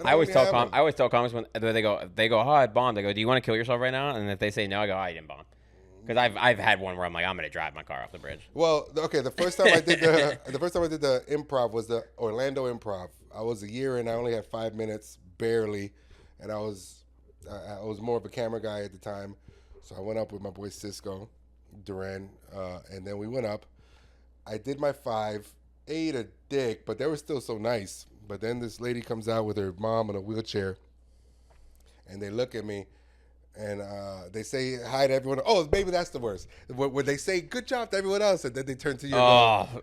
I always tell comics when they go, oh, I bombed. I go, do you want to kill yourself right now? And if they say no, I go, oh, I didn't bomb. Because I've had one where I'm like, I'm gonna drive my car off the bridge. Well, okay. The first time I did the improv was the Orlando Improv. I was a year and I only had 5 minutes, barely, and I was more of a camera guy at the time, so I went up with my boy Cisco Duran, and then we went up. I did my 5, ate a dick, but they were still so nice. But then this lady comes out with her mom in a wheelchair, and they look at me. And they say hi to everyone. Oh, maybe that's the worst. Where they say good job to everyone else, and then they turn to you and go,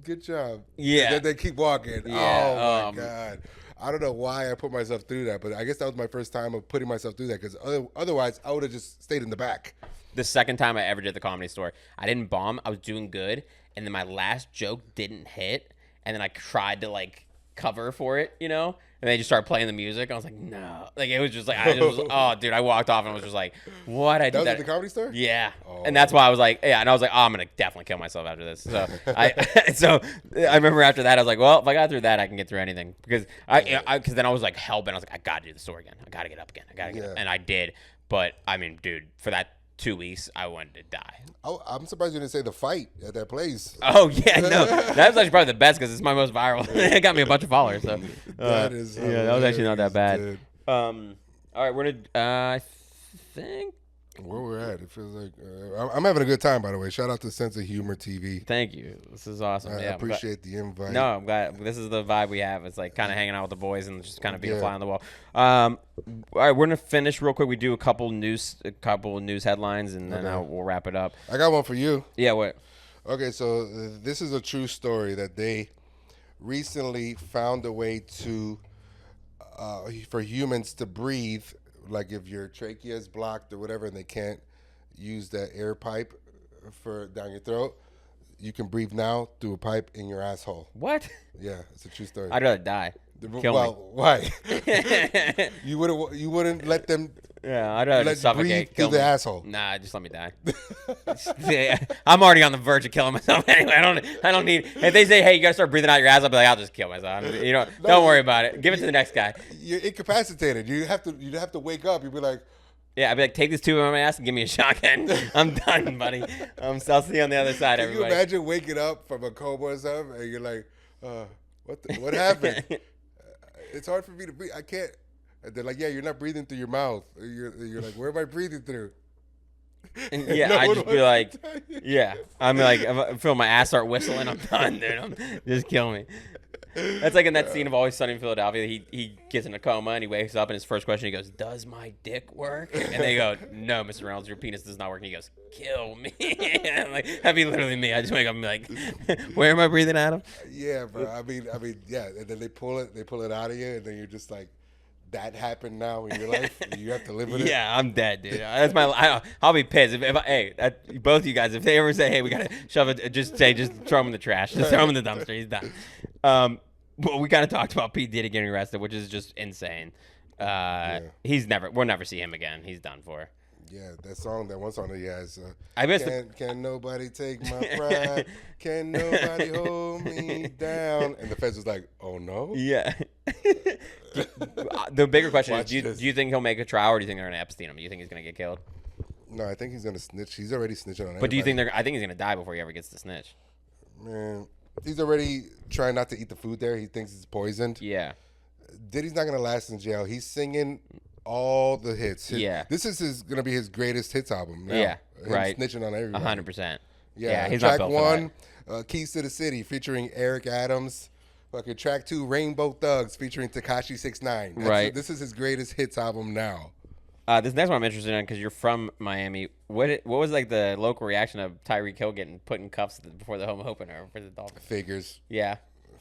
good job. Yeah. And then they keep walking. Yeah. Oh, my God. I don't know why I put myself through that, but I guess that was my first time of putting myself through that, because otherwise I would have just stayed in the back. The second time I ever did the Comedy Store, I didn't bomb. I was doing good, and then my last joke didn't hit. and then I tried to like cover for it, you know, and they just started playing the music. I was like, no, like it was just like oh, dude, I walked off and was just like, what? I did That was that at the Comedy Store? Yeah, Oh. and that's why I was like, yeah, and I was like, oh, I'm gonna definitely kill myself after this. So I remember after that, I was like, well, if I got through that, I can get through anything because because then I was like hell bent. I was like, I gotta do the store again. I gotta get up again. I gotta get up. And I did. But I mean, dude, for that 2 weeks, I wanted to die. Oh, I'm surprised you didn't say the fight at that place. Oh yeah, no, that was actually probably the best because it's my most viral. It got me a bunch of followers. So That is yeah, that was actually not that bad. dude. All right, we're gonna. I think. Where we're at, it feels like I'm having a good time. By the way, shout out to Sense of Humor TV. Thank you. This is awesome. I Yeah, appreciate the invite. No, I'm glad. This is the vibe we have. It's like kind of hanging out with the boys and just kind of being a fly on the wall. All right, we're gonna finish real quick. We do a couple news headlines, and then we'll wrap it up. I got one for you. Yeah, what? Okay, so this is a true story that they recently found a way to for humans to breathe. Like if your trachea is blocked or whatever, and they can't use that air pipe for down your throat, you can breathe now through a pipe in your asshole. What? Yeah, it's a true story. I'd rather die. Kill me. Why? you wouldn't let them. Yeah, I'd rather just suffocate. Breathe Kill through me. the asshole. Nah, just let me die. Yeah, I'm already on the verge of killing myself anyway. I don't need. If they say, hey, you gotta start breathing out your ass, I'll be like, I'll just kill myself. Don't worry about it. Give it to the next guy. You're incapacitated. You'd have to wake up. You'd be like, Yeah, I'd be like, take this tube on my ass and give me a shotgun. I'm done, buddy. I'll see you on the other side, can everybody. you imagine waking up from a coma or something, and you're like, what happened? It's hard for me to breathe. I can't. And they're like, yeah, you're not breathing through your mouth. You're like, where am I breathing through? And yeah, No I'd one just be wants like, to tell you. yeah. I'm like, if I feel my ass start whistling, I'm done, dude. Just kill me. That's like in that scene of Always Sunny in Philadelphia. He gets in a coma and he wakes up and his first question, he goes, does my dick work? And they go, no, Mr. Reynolds, your penis does not work. And he goes, kill me. I'm like, that'd be literally me. I just wake up and be like, where am I breathing out of? Yeah, bro. I mean, yeah. And then they pull it out of you, and then you're just like, that happened now in your life. You have to live with it. Yeah, I'm dead, dude. That's I'll be pissed both you guys, if they ever say, hey, we gotta shove it, just throw him in the trash, just throw him in the dumpster. He's done. Well, we kind of talked about P. Diddy getting arrested, which is just insane. We'll never see him again. He's done for. Yeah, that one song that he has. I miss can nobody take my pride? Can nobody hold me down? And the feds was like, oh no. Yeah. The bigger question is, do this. you think he'll make a trial, or do you think they're gonna Epstein him? Do you think he's gonna get killed? No, I think he's gonna snitch. He's already snitching on everybody. But do you think I think he's gonna die before he ever gets to snitch. Man, he's already trying not to eat the food there. He thinks it's poisoned. Yeah. Diddy's not gonna last in jail. He's singing all the hits. This is gonna be his greatest hits album. Now. Yeah, Him right. Snitching on everybody. 100%. Yeah, he's not track built one, for that. Keys to the City, featuring Eric Adams. Fucking track 2, Rainbow Thugs, featuring Tekashi 6ix9ine. Right. This is his greatest hits album now. This next one I'm interested in because you're from Miami. What was like the local reaction of Tyreek Hill getting put in cuffs before the home opener for the Dolphins? Figures. Yeah.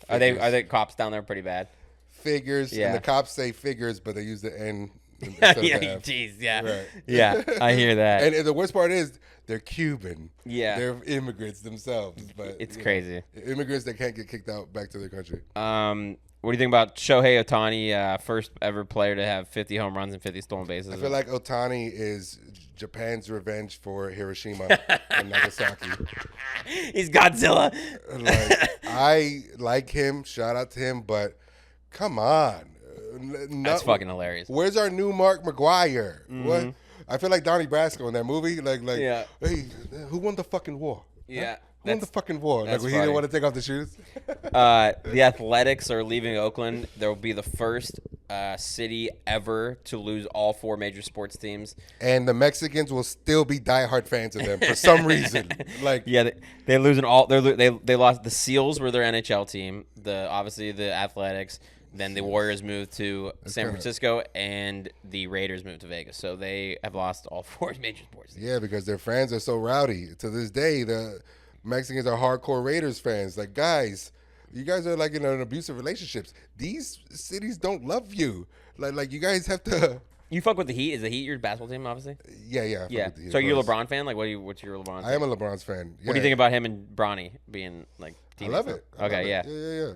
Figures. Are the cops down there pretty bad? Figures. Yeah. And the cops say figures, but they use the N instead of the F. Jeez, yeah. Right. Yeah, I hear that. And the worst part is they're Cuban. Yeah. They're immigrants themselves. But It's crazy. Immigrants that can't get kicked out back to their country. What do you think about Shohei Ohtani, first ever player to have 50 home runs and 50 stolen bases? I feel like Ohtani is Japan's revenge for Hiroshima and Nagasaki. He's Godzilla. Like, I like him. Shout out to him. But come on. That's fucking hilarious. Where's our new Mark McGuire? Mm-hmm. What? I feel like Donnie Brasco in that movie. Like, Yeah. hey, who won the fucking war? Yeah. Who won the fucking war? Like that's when he funny. didn't want to take off the shoes. The Athletics are leaving Oakland. There will be the first city ever to lose all 4 major sports teams. And the Mexicans will still be diehard fans of them for some reason. Like, Yeah, they're losing all. They lost the Seals were their NHL team. Obviously the Athletics. Then the Warriors moved to San Francisco, and the Raiders moved to Vegas. So they have lost all 4 major sports teams. yeah, because their fans are so rowdy. To this day, the Mexicans are hardcore Raiders fans. Like, guys, you guys are like in an abusive relationships. These cities don't love you. Like you guys have to. You fuck with the Heat? Is the Heat your basketball team, obviously? Yeah. I fuck Yeah. with the Heat, So of you're a course. LeBron fan? Like, what's your LeBron? I am a LeBron's fan. What do you think about him and Bronny being like I love it. Okay, yeah. Yeah.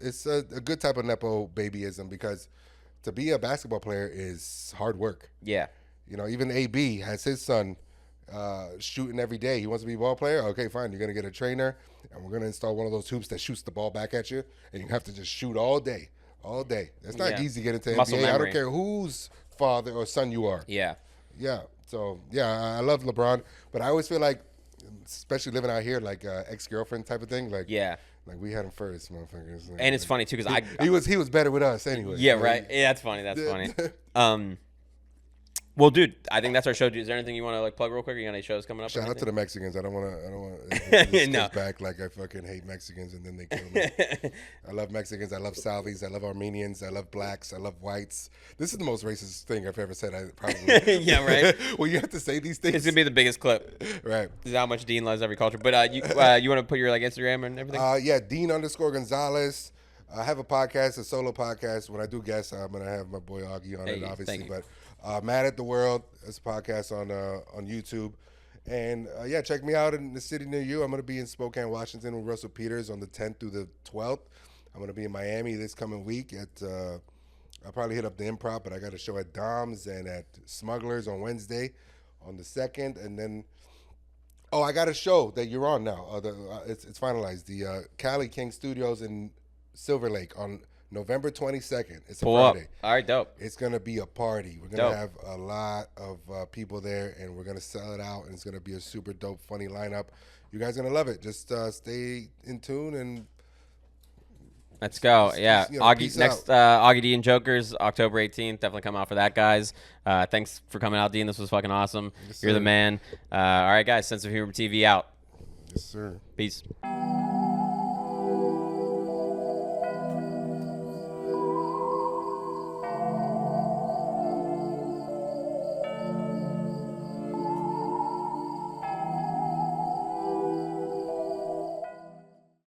It's a good type of nepo babyism because to be a basketball player is hard work. Yeah. You know, even AB has his son shooting every day. He wants to be a ball player. Okay, fine. You're gonna get a trainer, and we're gonna install one of those hoops that shoots the ball back at you, and you have to just shoot all day. All day. It's not easy to get into Muscle NBA. I memory. don't care whose father or son you are. Yeah. Yeah. So I love LeBron, but I always feel like, especially living out here, like ex-girlfriend type of thing. Like like we had him first, motherfuckers. Like, And it's funny too because he was better with us anyway. Yeah, right. Yeah, that's funny. That's funny. Well, dude, I think that's our show. Dude, is there anything you want to like plug real quick? Or you got any shows coming up? Shout out to the Mexicans. I don't want to No. back like I fucking hate Mexicans and then they kill me. I love Mexicans. I love Salvis. I love Armenians. I love blacks. I love whites. This is the most racist thing I've ever said. I probably. Yeah, right. Well, you have to say these things. It's gonna be the biggest clip. Right. This is how much Dean loves every culture. But you want to put your like Instagram and everything? Yeah, Dean_Gonzalez. I have a podcast, a solo podcast. When I do guests, I'm gonna have my boy Augie on it, obviously. But Mad at the World, it's a podcast on YouTube. And check me out in the city near you. I'm gonna be in Spokane, Washington, with Russell Peters on the 10th through the 12th. I'm gonna be in Miami this coming week at. I'll probably hit up the Improv, but I got a show at Dom's and at Smugglers on Wednesday, on the 2nd, and then. Oh, I got a show that you're on now. It's finalized. The Cali King Studios in Silver Lake on November 22nd. It's a Friday. Up. All right, dope. It's going to be a party. We're going to have a lot of people there, and we're going to sell it out, and it's going to be a super dope, funny lineup. You guys are going to love it. Just stay in tune and let's go. Yeah. Peace next out. Augie D and Jokers, October 18th. Definitely come out for that, guys. Thanks for coming out, Dean. This was fucking awesome. Yes, You're the sir. man. All right, guys. Sense of Humor TV out. Yes, sir. Peace.